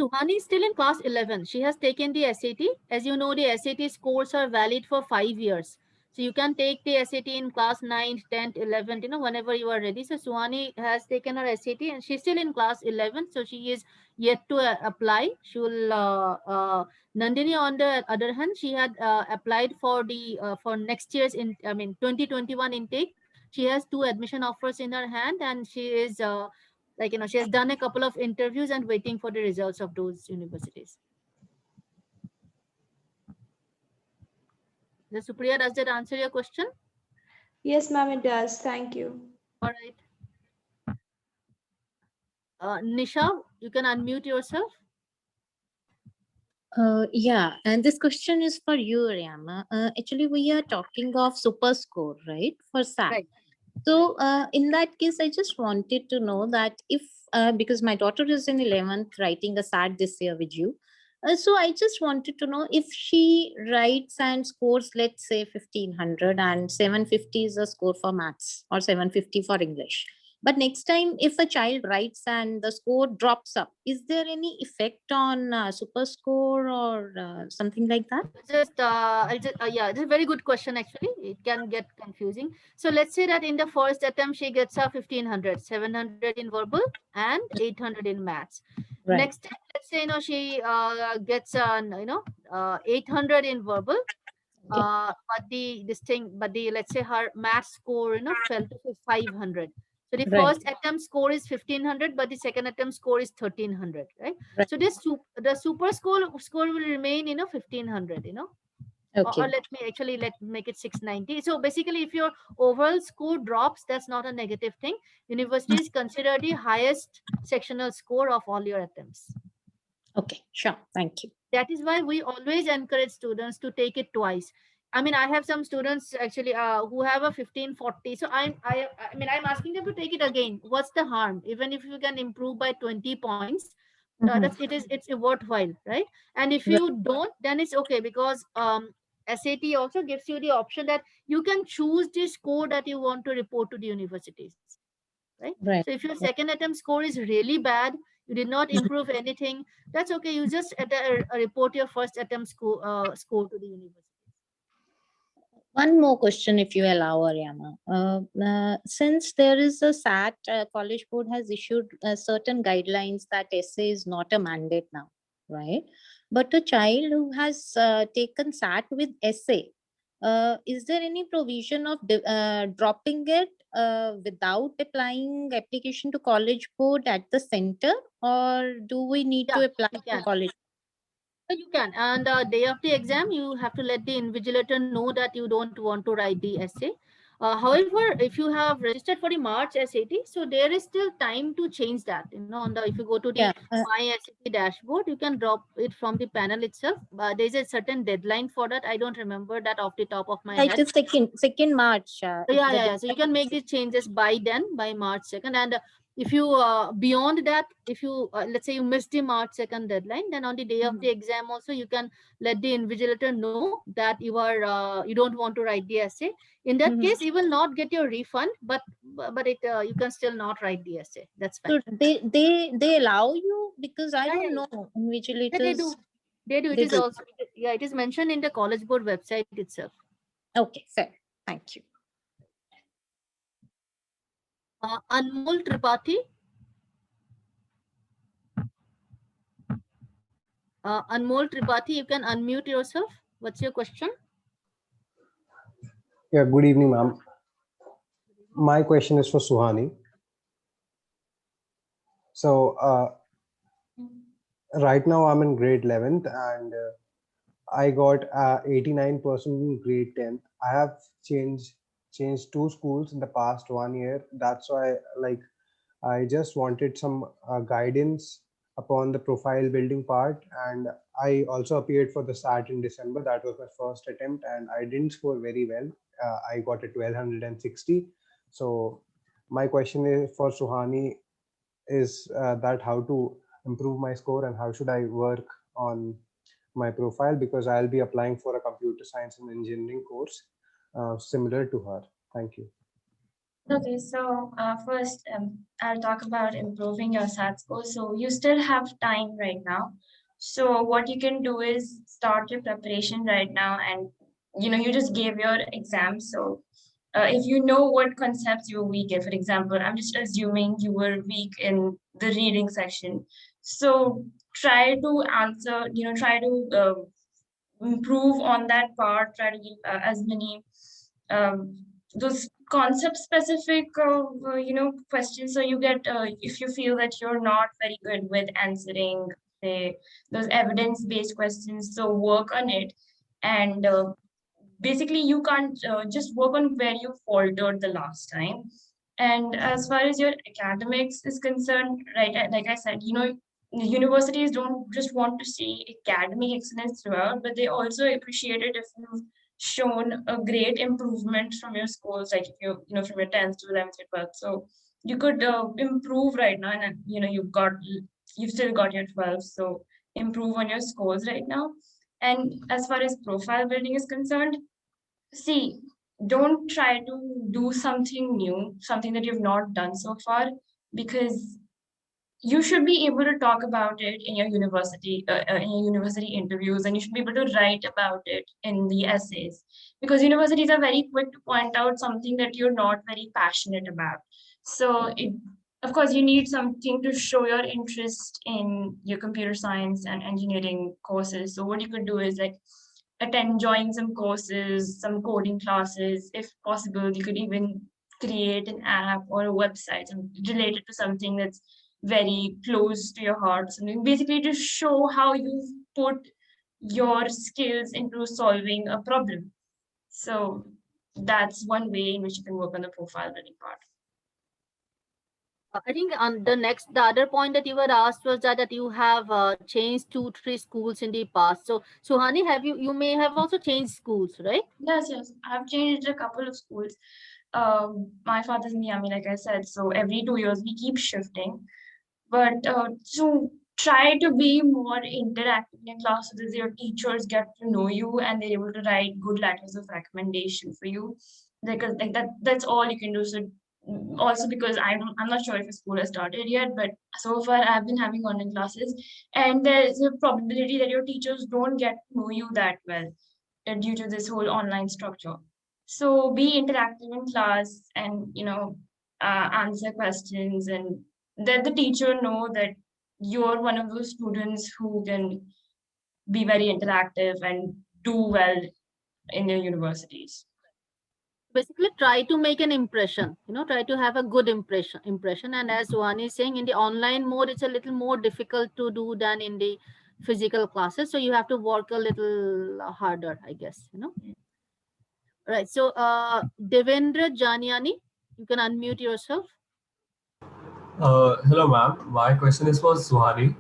B: Suhani is still in class 11. She has taken the SAT. As you know, the SAT scores are valid for 5 years. So you can take the SAT in class 9th, 10th, 11th, whenever you are ready. So Suhani has taken her SAT and she's still in class 11. So she is yet to apply. She will, Nandini, on the other hand, she had applied for the, for next year's, 2021 intake. She has 2 admission offers in her hand and she is, she has done a couple of interviews and waiting for the results of those universities. The Supriya, does that answer your question?
E: Yes, ma'am, it does. Thank you.
B: All right. Nisha, you can unmute yourself.
F: Yeah, and this question is for you, Riyama. Actually, we are talking of super score, right, for SAT.
B: Right.
F: So in that case, I just wanted to know that if, because my daughter is in 11th writing a SAT this year with you. So I just wanted to know if she writes and scores, let's say 1500 and 750 is the score for maths or 750 for English. But next time, if a child writes and the score drops up, is there any effect on super score or something like that?
B: Yeah, it's a very good question. Actually, it can get confusing. So let's say that in the first attempt, she gets a 1500, 700 in verbal and 800 in maths.
F: Right.
B: Next time, let's say, she gets 800 in verbal.
F: Okay.
B: But let's say her math score, fell to 500. So the
F: Right.
B: first attempt score is 1500, but the second attempt score is 1300, right?
F: Right.
B: So the super score will remain, 1500,
F: Okay.
B: or let me make it 690. So basically, if your overall score drops, that's not a negative thing. Universities consider the highest sectional score of all your attempts.
F: Okay, sure. Thank you.
B: That is why we always encourage students to take it twice. I have some students actually who have a 1540. So I'm asking them to take it again. What's the harm? Even if you can improve by 20 points, it's worthwhile, right? And if you don't, then it's okay, because SAT also gives you the option that you can choose the score that you want to report to the universities, right?
F: Right.
B: So if your second attempt score is really bad, you did not improve anything, that's okay. You just report your first attempt score to the university.
F: One more question, if you allow, Aryama. Since there is a SAT, College Board has issued certain guidelines that essay is not a mandate now, right? But a child who has taken SAT with essay, is there any provision of dropping it without applying application to College Board at the center, or do we need to apply to College?
B: You can, and day of the exam, you have to let the invigilator know that you don't want to write the essay. However, if you have registered for the March SAT, so there is still time to change that. If you go to the My SAT dashboard, you can drop it from the panel itself. There is a certain deadline for that. I don't remember that off the top of my head.
F: It is 2nd March.
B: So you can make these changes by then, by March 2nd. And If you beyond that, if you let's say you missed the March 2nd deadline, then on the day of the exam also you can let the invigilator know that you don't want to write the essay. In that case, you will not get your refund, but you can still not write the essay. That's fine.
F: So they allow you, because I
B: Yeah,
F: don't
B: yeah,
F: know
B: yeah,
F: invigilators.
B: they do. They do. It
F: They
B: is
F: do.
B: also, yeah, it is mentioned in the College Board website itself.
F: Okay, fair. Thank you.
B: Anmol Tripathi. Anmol Tripathi, you can unmute yourself. What's your question?
G: Yeah, good evening, ma'am. My question is for Suhani. So right now I'm in grade 11th and I got 89% in grade 10th. I have changed 2 schools in the past 1 year. That's why I just wanted some guidance upon the profile building part, and I also appeared for the SAT in December. That was my first attempt and I didn't score very well. I got a 1260. So my question is for Suhani is that how to improve my score and how should I work on my profile, because I'll be applying for a computer science and engineering course similar to her. Thank you.
C: Okay, so first I'll talk about improving your SAT score. So you still have time right now. So what you can do is start your preparation right now, and you just gave your exam. So if you know what concepts you were weak in, for example, I'm just assuming you were weak in the reading section. So try to answer, try to improve on that part, try to give as many those concept specific questions, so you get if you feel that you're not very good with answering, say, those evidence based questions, so work on it. And basically you can't just work on where you faltered the last time. And as far as your academics is concerned, right, like I said, universities don't just want to see academic excellence throughout, but they also appreciate it if you've shown a great improvement from your scores, like if from your 10th to 11th to 12th. So you could improve right now, and you've still got your 12, so improve on your scores right now. And as far as profile building is concerned, see, don't try to do something new, something that you've not done so far, because you should be able to talk about it in your university interviews, and you should be able to write about it in the essays, because universities are very quick to point out something that you're not very passionate about. So of course you need something to show your interest in your computer science and engineering courses. So what you could do is like join some courses, some coding classes. If possible, you could even create an app or a website related to something that's very close to your heart, something basically to show how you've put your skills into solving a problem. So that's one way in which you can work on the profile building part.
B: I think on the other point that you were asked was that you have changed 2-3 schools in the past. So Suhani, you may have also changed schools, right?
C: Yes, I've changed a couple of schools. My father's in the army, like I said, so every 2 years we keep shifting. But to try to be more interactive in class, so that your teachers get to know you and they're able to write good letters of recommendation for you, because like that's all you can do. So also because I'm not sure if the school has started yet, but so far I've been having online classes, and there's a probability that your teachers don't get to know you that well due to this whole online structure. So be interactive in class, and answer questions, and let the teacher know that you're one of those students who can be very interactive and do well in your universities.
B: Basically try to make an impression, try to have a good impression. And as Suhani is saying, in the online mode, it's a little more difficult to do than in the physical classes. So you have to work a little harder, I guess, Right. So Devendra Janiani, you can unmute yourself.
H: Hello, ma'am. My question is for Suhani.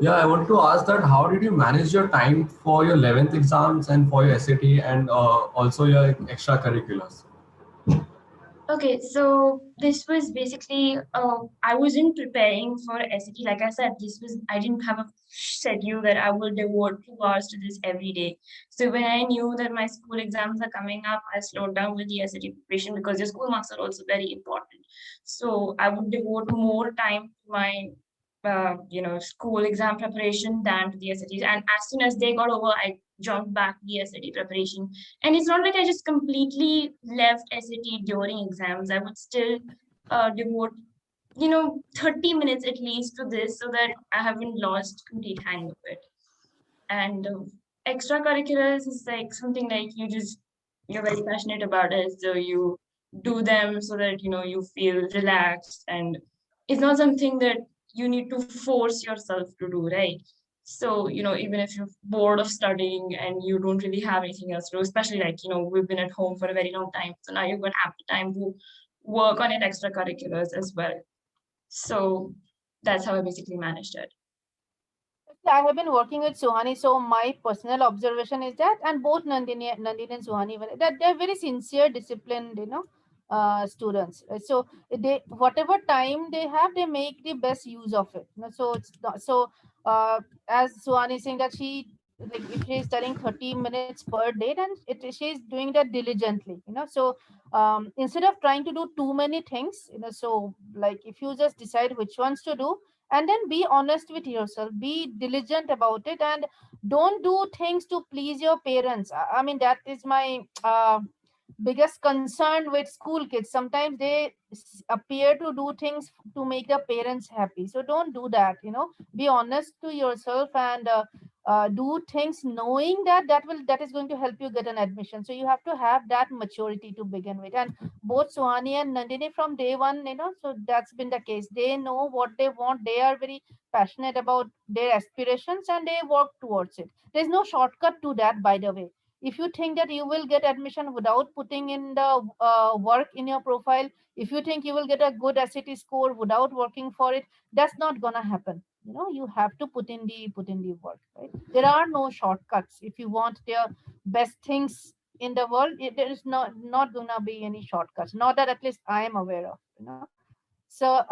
H: Yeah, I want to ask that how did you manage your time for your 11th exams and for your SAT and also your extracurriculars?
C: Okay, so this was basically, I wasn't preparing for SAT. Like I said, I didn't have a schedule that I will devote 2 hours to this every day. So when I knew that my school exams are coming up, I slowed down with the SAT preparation because the school marks are also very important. So I would devote more time to my, school exam preparation than to the SATs. And as soon as they got over, I jumped back to the SAT preparation. And it's not like I just completely left SAT during exams. I would still devote, 30 minutes at least to this so that I haven't lost complete hang of it. And extracurriculars is like something like you're very passionate about it. So you do them so that, you feel relaxed. And it's not something that you need to force yourself to do, right? So, even if you're bored of studying and you don't really have anything else to do, especially like, we've been at home for a very long time. So now you've got ample time to work on it extracurriculars as well. So that's how I basically managed it.
B: I have been working with Suhani, so my personal observation is that, and both Nandini and Suhani, that they're very sincere, disciplined, students. So they, whatever time they have, they make the best use of it. So it's not so. As Suhani is saying that she, like, if she is studying 30 minutes per day, then she is doing that diligently. So instead of trying to do too many things, so like if you just decide which ones to do, and then be honest with yourself, be diligent about it, and don't do things to please your parents. I mean, that is my biggest concern with school kids. Sometimes they appear to do things to make the parents happy, so don't do that. Be honest to yourself, and do things knowing that is going to help you get an admission. So you have to have that maturity to begin with. And both Suhani and Nandini, from day one, so that's been the case. They know what they want. They are very passionate about their aspirations, and they work towards it. There's no shortcut to that, by the way. If you think that you will get admission without putting in the work in your profile, if you think you will get a good SAT score without working for it, that's not gonna happen. You have to put in the work, right? There are no shortcuts. If you want the best things in the world, there is not gonna be any shortcuts, not that at least I am aware of. So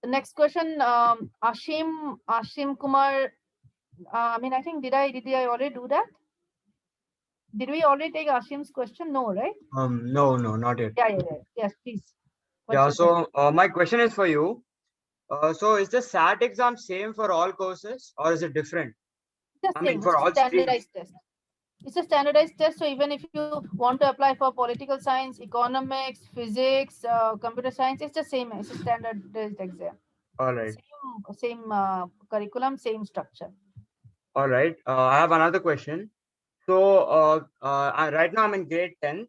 B: the next question, Ashim Kumar. I mean, I think did I already do that? Did we already take Ashim's question? No, right?
I: No, not yet.
B: Yeah. Yes, please. What's
I: Yeah,
B: your
I: so my question is for you. So is the SAT exam same for all courses or is it different?
B: question?
I: I mean,
B: It's
I: for
B: a
I: all streams.
B: standardized test. It's a standardized test. So even if you want to apply for political science, economics, physics, computer science, it's the same. It's a standardized exam.
I: All right.
B: Same curriculum, same structure.
I: All right. I have another question. So right now I'm in grade 10.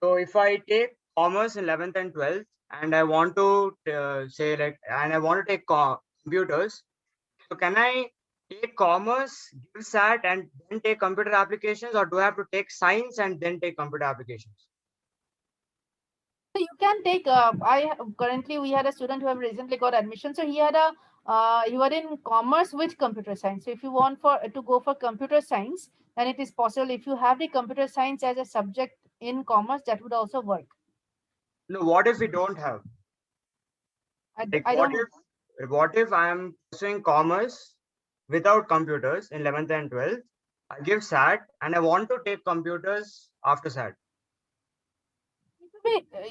I: So if I take commerce 11th and 12th and I want to and I want to take computers, so can I take commerce, give SAT and then take computer applications, or do I have to take science and then take computer applications?
B: So you can take. Currently we had a student who have recently got admission. So he was in commerce with computer science. So if you want to go for computer science, then it is possible. If you have the computer science as a subject in commerce, that would also work.
I: No, what if we don't have? What if I am pursuing commerce without computers in 11th and 12th? I give SAT and I want to take computers after SAT.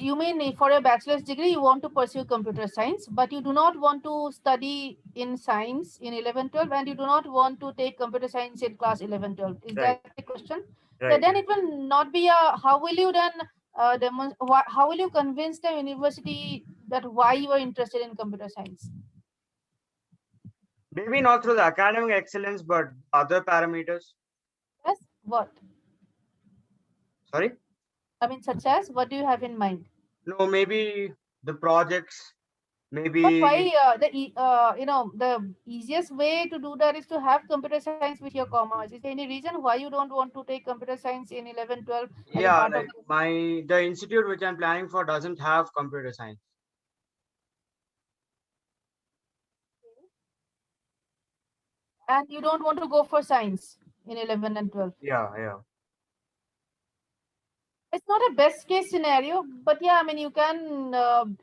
B: You mean for a bachelor's degree, you want to pursue computer science, but you do not want to study in science in 11, 12, and you do not want to take computer science in class 11, 12. Is
I: Right.
B: that the question?
I: Right.
B: Yeah, then it will not be how will you then how will you convince the university that why you are interested in computer science?
I: Maybe not through the academic excellence, but other parameters.
B: Yes, what?
I: Sorry?
B: I mean, such as, what do you have in mind?
I: No, maybe the projects, maybe.
B: But why the easiest way to do that is to have computer science with your commerce. Is there any reason why you don't want to take computer science in 11, 12?
I: Yeah, like the institute which I'm planning for doesn't have computer science.
B: And you don't want to go for science in 11 and 12?
I: Yeah.
B: it's not a best case scenario, but yeah, I mean, you can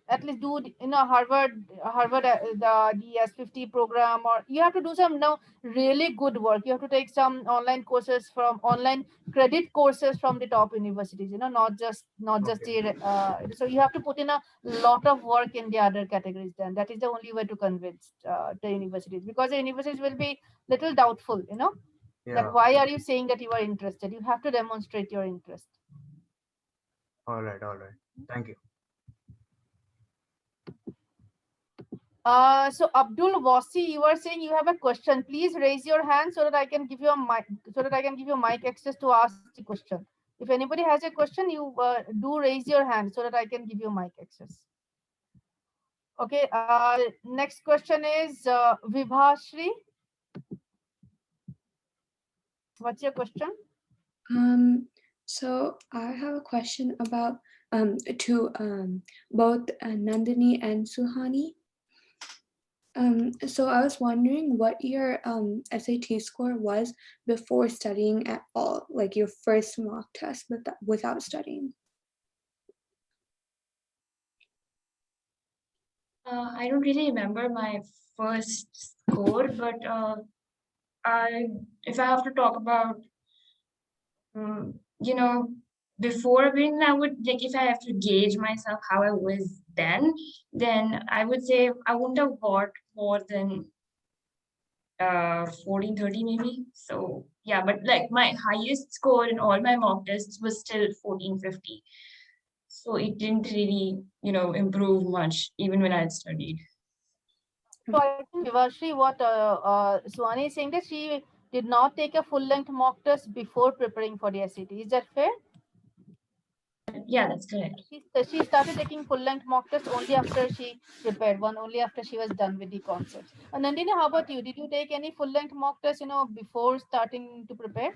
B: at least do Harvard the S50 program, or you have to do some really good work. You have to take some online credit courses from the top universities. Not just the so you have to put in a lot of work in the other categories. Then that is the only way to convince the universities, because the universities will be little doubtful. That why are you saying that you are interested? You have to demonstrate your interest.
I: All right. Thank you.
B: So Abdul Wasi, you are saying you have a question. Please raise your hand so that I can give you a mic, mic access to ask the question. If anybody has a question, you do raise your hand so that I can give you mic access. Okay. Next question is Vibhashri. What's your question?
J: So I have a question about to both Nandini and Suhani. So I was wondering what your SAT score was before studying at all, like your first mock test without studying.
C: I don't really remember my first score, but if I have to talk about, before being, I would like, if I have to gauge myself how I was then I would say I wouldn't have got more than 14, 30 maybe. So yeah, but like my highest score in all my mock tests was still 14, 50. So it didn't really, improve much even when I had studied.
B: So I think Vivashri, what Suhani is saying, that she did not take a full-length mock test before preparing for the SAT. Is that fair?
C: Yeah, that's correct.
B: She started taking full-length mock tests only after she prepared one, only after she was done with the concepts. Nandini, how about you? Did you take any full-length mock tests, before starting to prepare?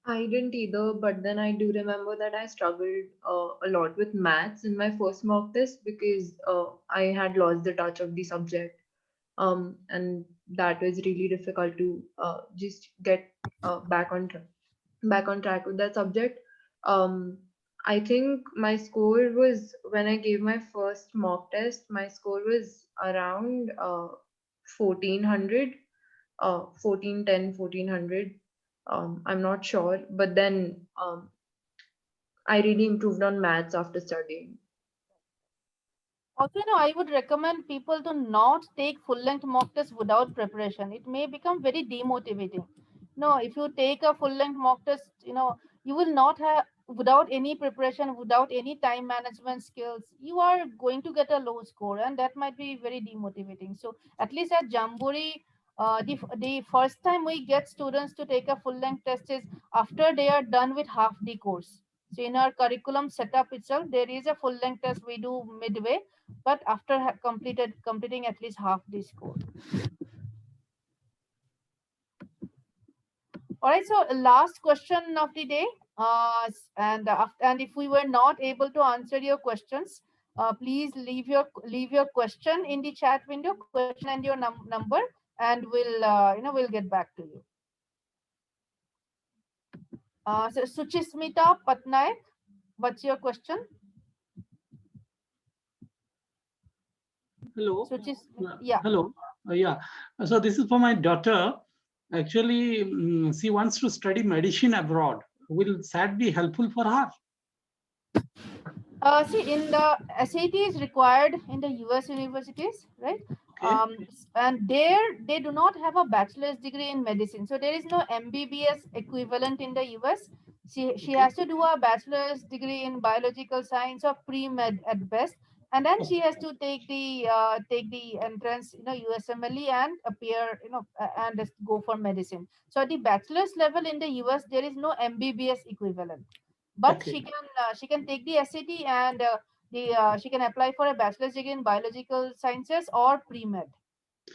D: I didn't either, but then I do remember that I struggled a lot with maths in my first mock test because I had lost the touch of the subject. And that was really difficult to just get back on track with that subject. I think my score was, when I gave my first mock test, my score was around 1400, 1410, 1400. I'm not sure, but then I really improved on maths after studying.
B: Also, I would recommend people to not take full-length mock test without preparation. It may become very demotivating. No, if you take a full-length mock test, you will not have, without any preparation, without any time management skills, you are going to get a low score, and that might be very demotivating. So at least at Jamboree, the first time we get students to take a full-length test is after they are done with half the course. So in our curriculum setup itself, there is a full-length test we do midway, but after completing at least half the score. All right, so last question of the day, and if we were not able to answer your questions, please leave your question in the chat window, question and your number, and we'll get back to you. So Suchismita Patnaik, what's your question?
K: Hello.
B: Yeah.
K: Hello. Yeah. So this is for my daughter. Actually, she wants to study medicine abroad. Will SAT be helpful for her?
B: See, in the SAT is required in the US universities, right? Okay. And there they do not have a bachelor's degree in medicine. So there is no MBBS equivalent in the US. She has to do a bachelor's degree in biological science or pre-med at best. And then she has to take the entrance, USMLE, and appear, and just go for medicine. So at the bachelor's level in the US, there is no MBBS equivalent. But okay, she can take the SAT, and she can apply for a bachelor's degree in biological sciences or pre-med.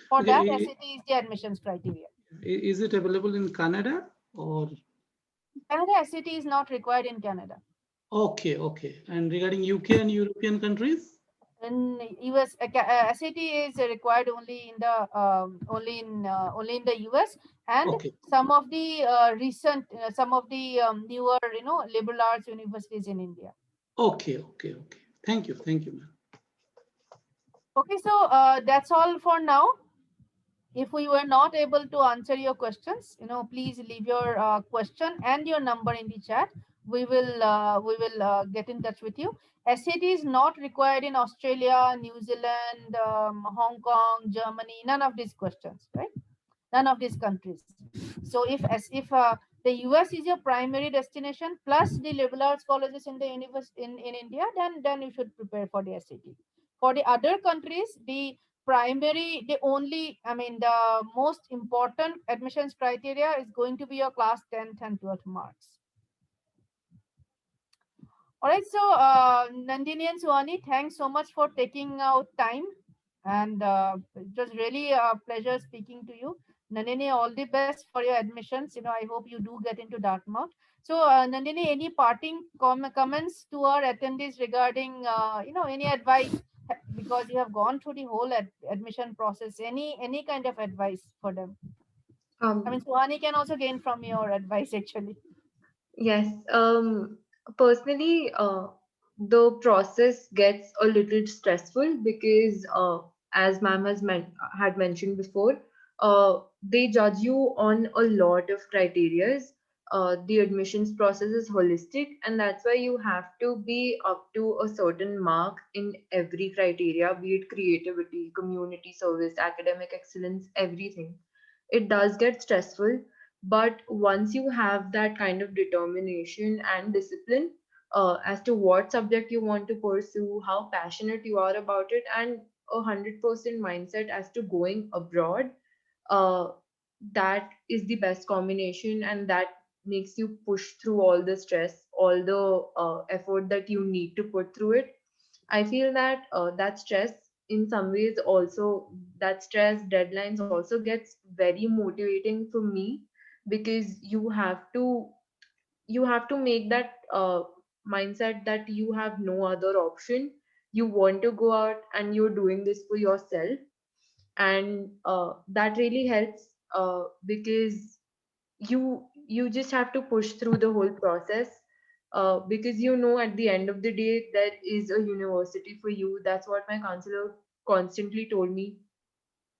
B: For okay, that, SAT is the admissions criteria.
K: Is it available in Canada or?
B: Canada, SAT is not required in Canada.
K: Okay, okay. And regarding UK and European countries?
B: in US, SAT is required only in the only in the US, and
K: Okay.
B: some of the recent some of the newer liberal arts universities in India.
K: Okay. Thank you, ma'am.
B: Okay, so that's all for now. If we were not able to answer your questions, please leave your question and your number in the chat. We will get in touch with you. SAT is not required in Australia, New Zealand, Hong Kong, Germany, none of these questions, right? None of these countries. So if the US is your primary destination plus the liberal arts colleges in the university in India, then you should prepare for the SAT. For the other countries, the most important admissions criteria is going to be your class 10th and 12th marks. All right, so Nandini and Suhani, thanks so much for taking out time, and it was really a pleasure speaking to you. Nandini, all the best for your admissions. I hope you do get into Dartmouth. So Nandini, any parting comments to our attendees regarding any advice, because you have gone through the whole admission process? Any kind of advice for them? Suhani can also gain from your advice actually.
D: Yes. Personally, the process gets a little stressful because, as ma'am had mentioned before, they judge you on a lot of criterias. The admissions process is holistic, and that's why you have to be up to a certain mark in every criteria, be it creativity, community service, academic excellence, everything. It does get stressful, but once you have that kind of determination and discipline as to what subject you want to pursue, how passionate you are about it, and 100% mindset as to going abroad, uh, that is the best combination, and that makes you push through all the stress, all the effort that you need to put through it. I feel that that stress, in some ways, also that stress deadlines also gets very motivating for me, because you have to make that mindset that you have no other option. You want to go out and you're doing this for yourself, and that really helps, because you just have to push through the whole process, because at the end of the day there is a university for you. That's what my counselor constantly told me,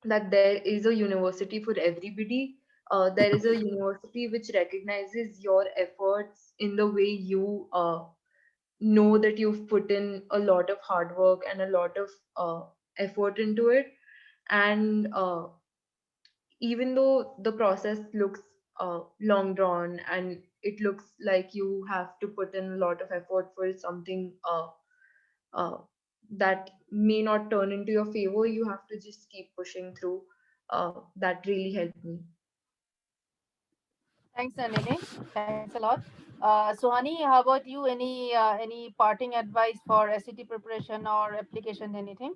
D: that there is a university for everybody. There is a university which recognizes your efforts in the way you know that you've put in a lot of hard work and a lot of effort into it. And even though the process looks long drawn, and it looks like you have to put in a lot of effort for something uh, that may not turn into your favor, you have to just keep pushing through. That really helped me.
B: Thanks, Nandini. Thanks a lot. Suhani, how about you? Any parting advice for SAT preparation or application, anything?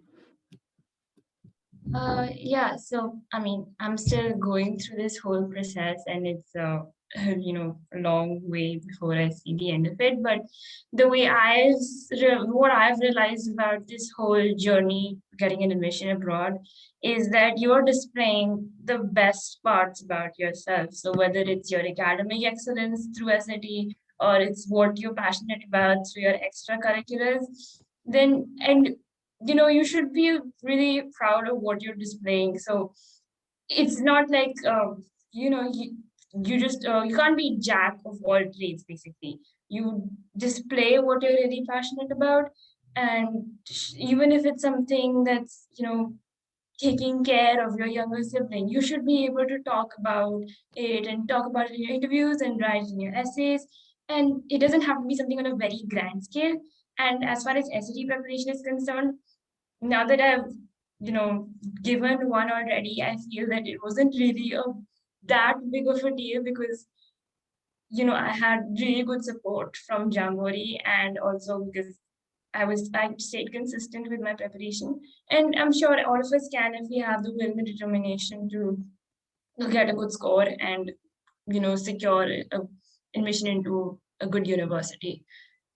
C: Yeah, so I'm still going through this whole process, and it's a long way before I see the end of it. But the way what I've realized about this whole journey, getting an admission abroad, is that you're displaying the best parts about yourself. So whether it's your academic excellence through SAT, or it's what you're passionate about through your extracurriculars, you should be really proud of what you're displaying. So it's not like you can't be jack of all trades. Basically, you display what you're really passionate about, and even if it's something that's taking care of your younger sibling, you should be able to talk about it and talk about it in your interviews and write in your essays. And it doesn't have to be something on a very grand scale. And as far as SAT preparation is concerned, now that I've given one already, I feel that it wasn't really that big of a deal, because I had really good support from Jamboree, and also because I stayed consistent with my preparation. And I'm sure all of us can, if we have the will and the determination to get a good score and secure admission into a good university.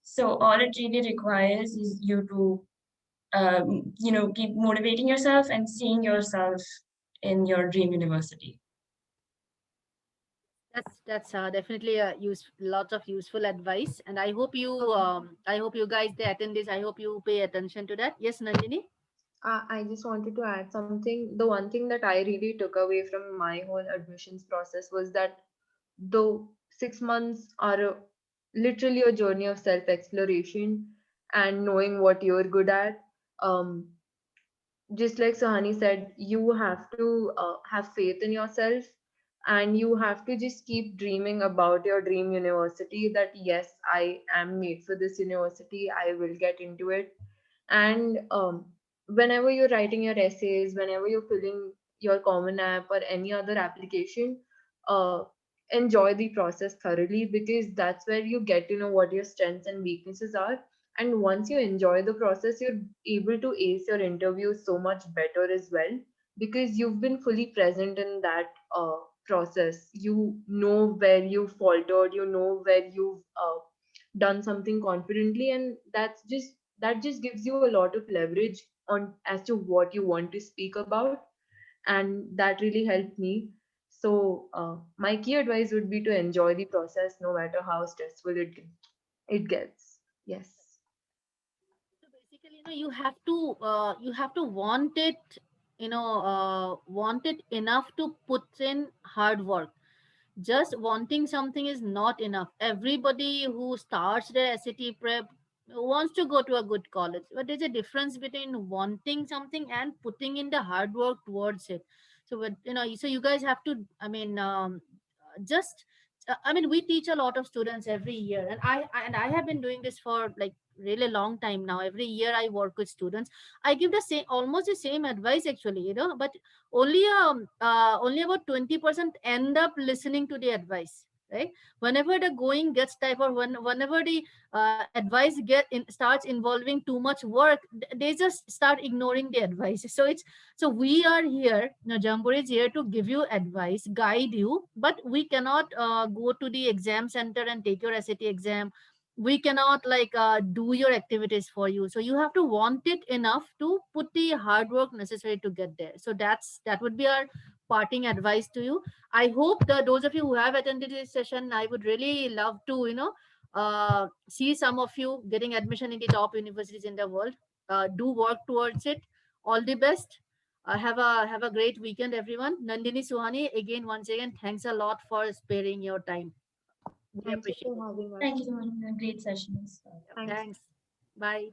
C: So all it really requires is you to keep motivating yourself and seeing yourself in your dream university.
B: That's definitely a lots of useful advice, and I hope you guys they attend this. I hope you pay attention to that. Yes, Nandini.
D: I just wanted to add something. The one thing that I really took away from my whole admissions process was that the 6 months are literally a journey of self exploration and knowing what you're good at. Um, just like Sahani said, you have to have faith in yourself, and you have to just keep dreaming about your dream university, that yes, I am made for this university, I will get into it. And whenever you're writing your essays, whenever you're filling your Common App or any other application, uh, enjoy the process thoroughly, because that's where you get to know what your strengths and weaknesses are. And once you enjoy the process, you're able to ace your interview so much better as well, because you've been fully present in that process. You know where you faltered, you know where you've done something confidently, and that just gives you a lot of leverage on as to what you want to speak about. And that really helped me. So my key advice would be to enjoy the process, no matter how stressful it gets. Yes.
B: So basically, you have to want it, want it enough to put in hard work. Just wanting something is not enough. Everybody who starts their SAT prep wants to go to a good college, but there's a difference between wanting something and putting in the hard work towards it. So, so you guys have to, just, we teach a lot of students every year, and I have been doing this for like really long time now. Every year I work with students. I give the same, almost the same advice actually, but only about 20% end up listening to the advice, right? Whenever the going gets tight, or whenever the advice starts involving too much work, they just start ignoring the advice. So we are here, Jamboree is here to give you advice, guide you, but we cannot go to the exam center and take your SAT exam. We cannot do your activities for you. So you have to want it enough to put the hard work necessary to get there. So that would be our parting advice to you. I hope that those of you who have attended this session, I would really love to see some of you getting admission in the top universities in the world. Do work towards it. All the best. Have a great weekend, everyone. Nandini, Suhani, again, once again, thanks a lot for sparing your time. We
D: Thank you
B: appreciate
D: for having us.
C: Thank you so much for a great session.
B: it. Thanks. Bye.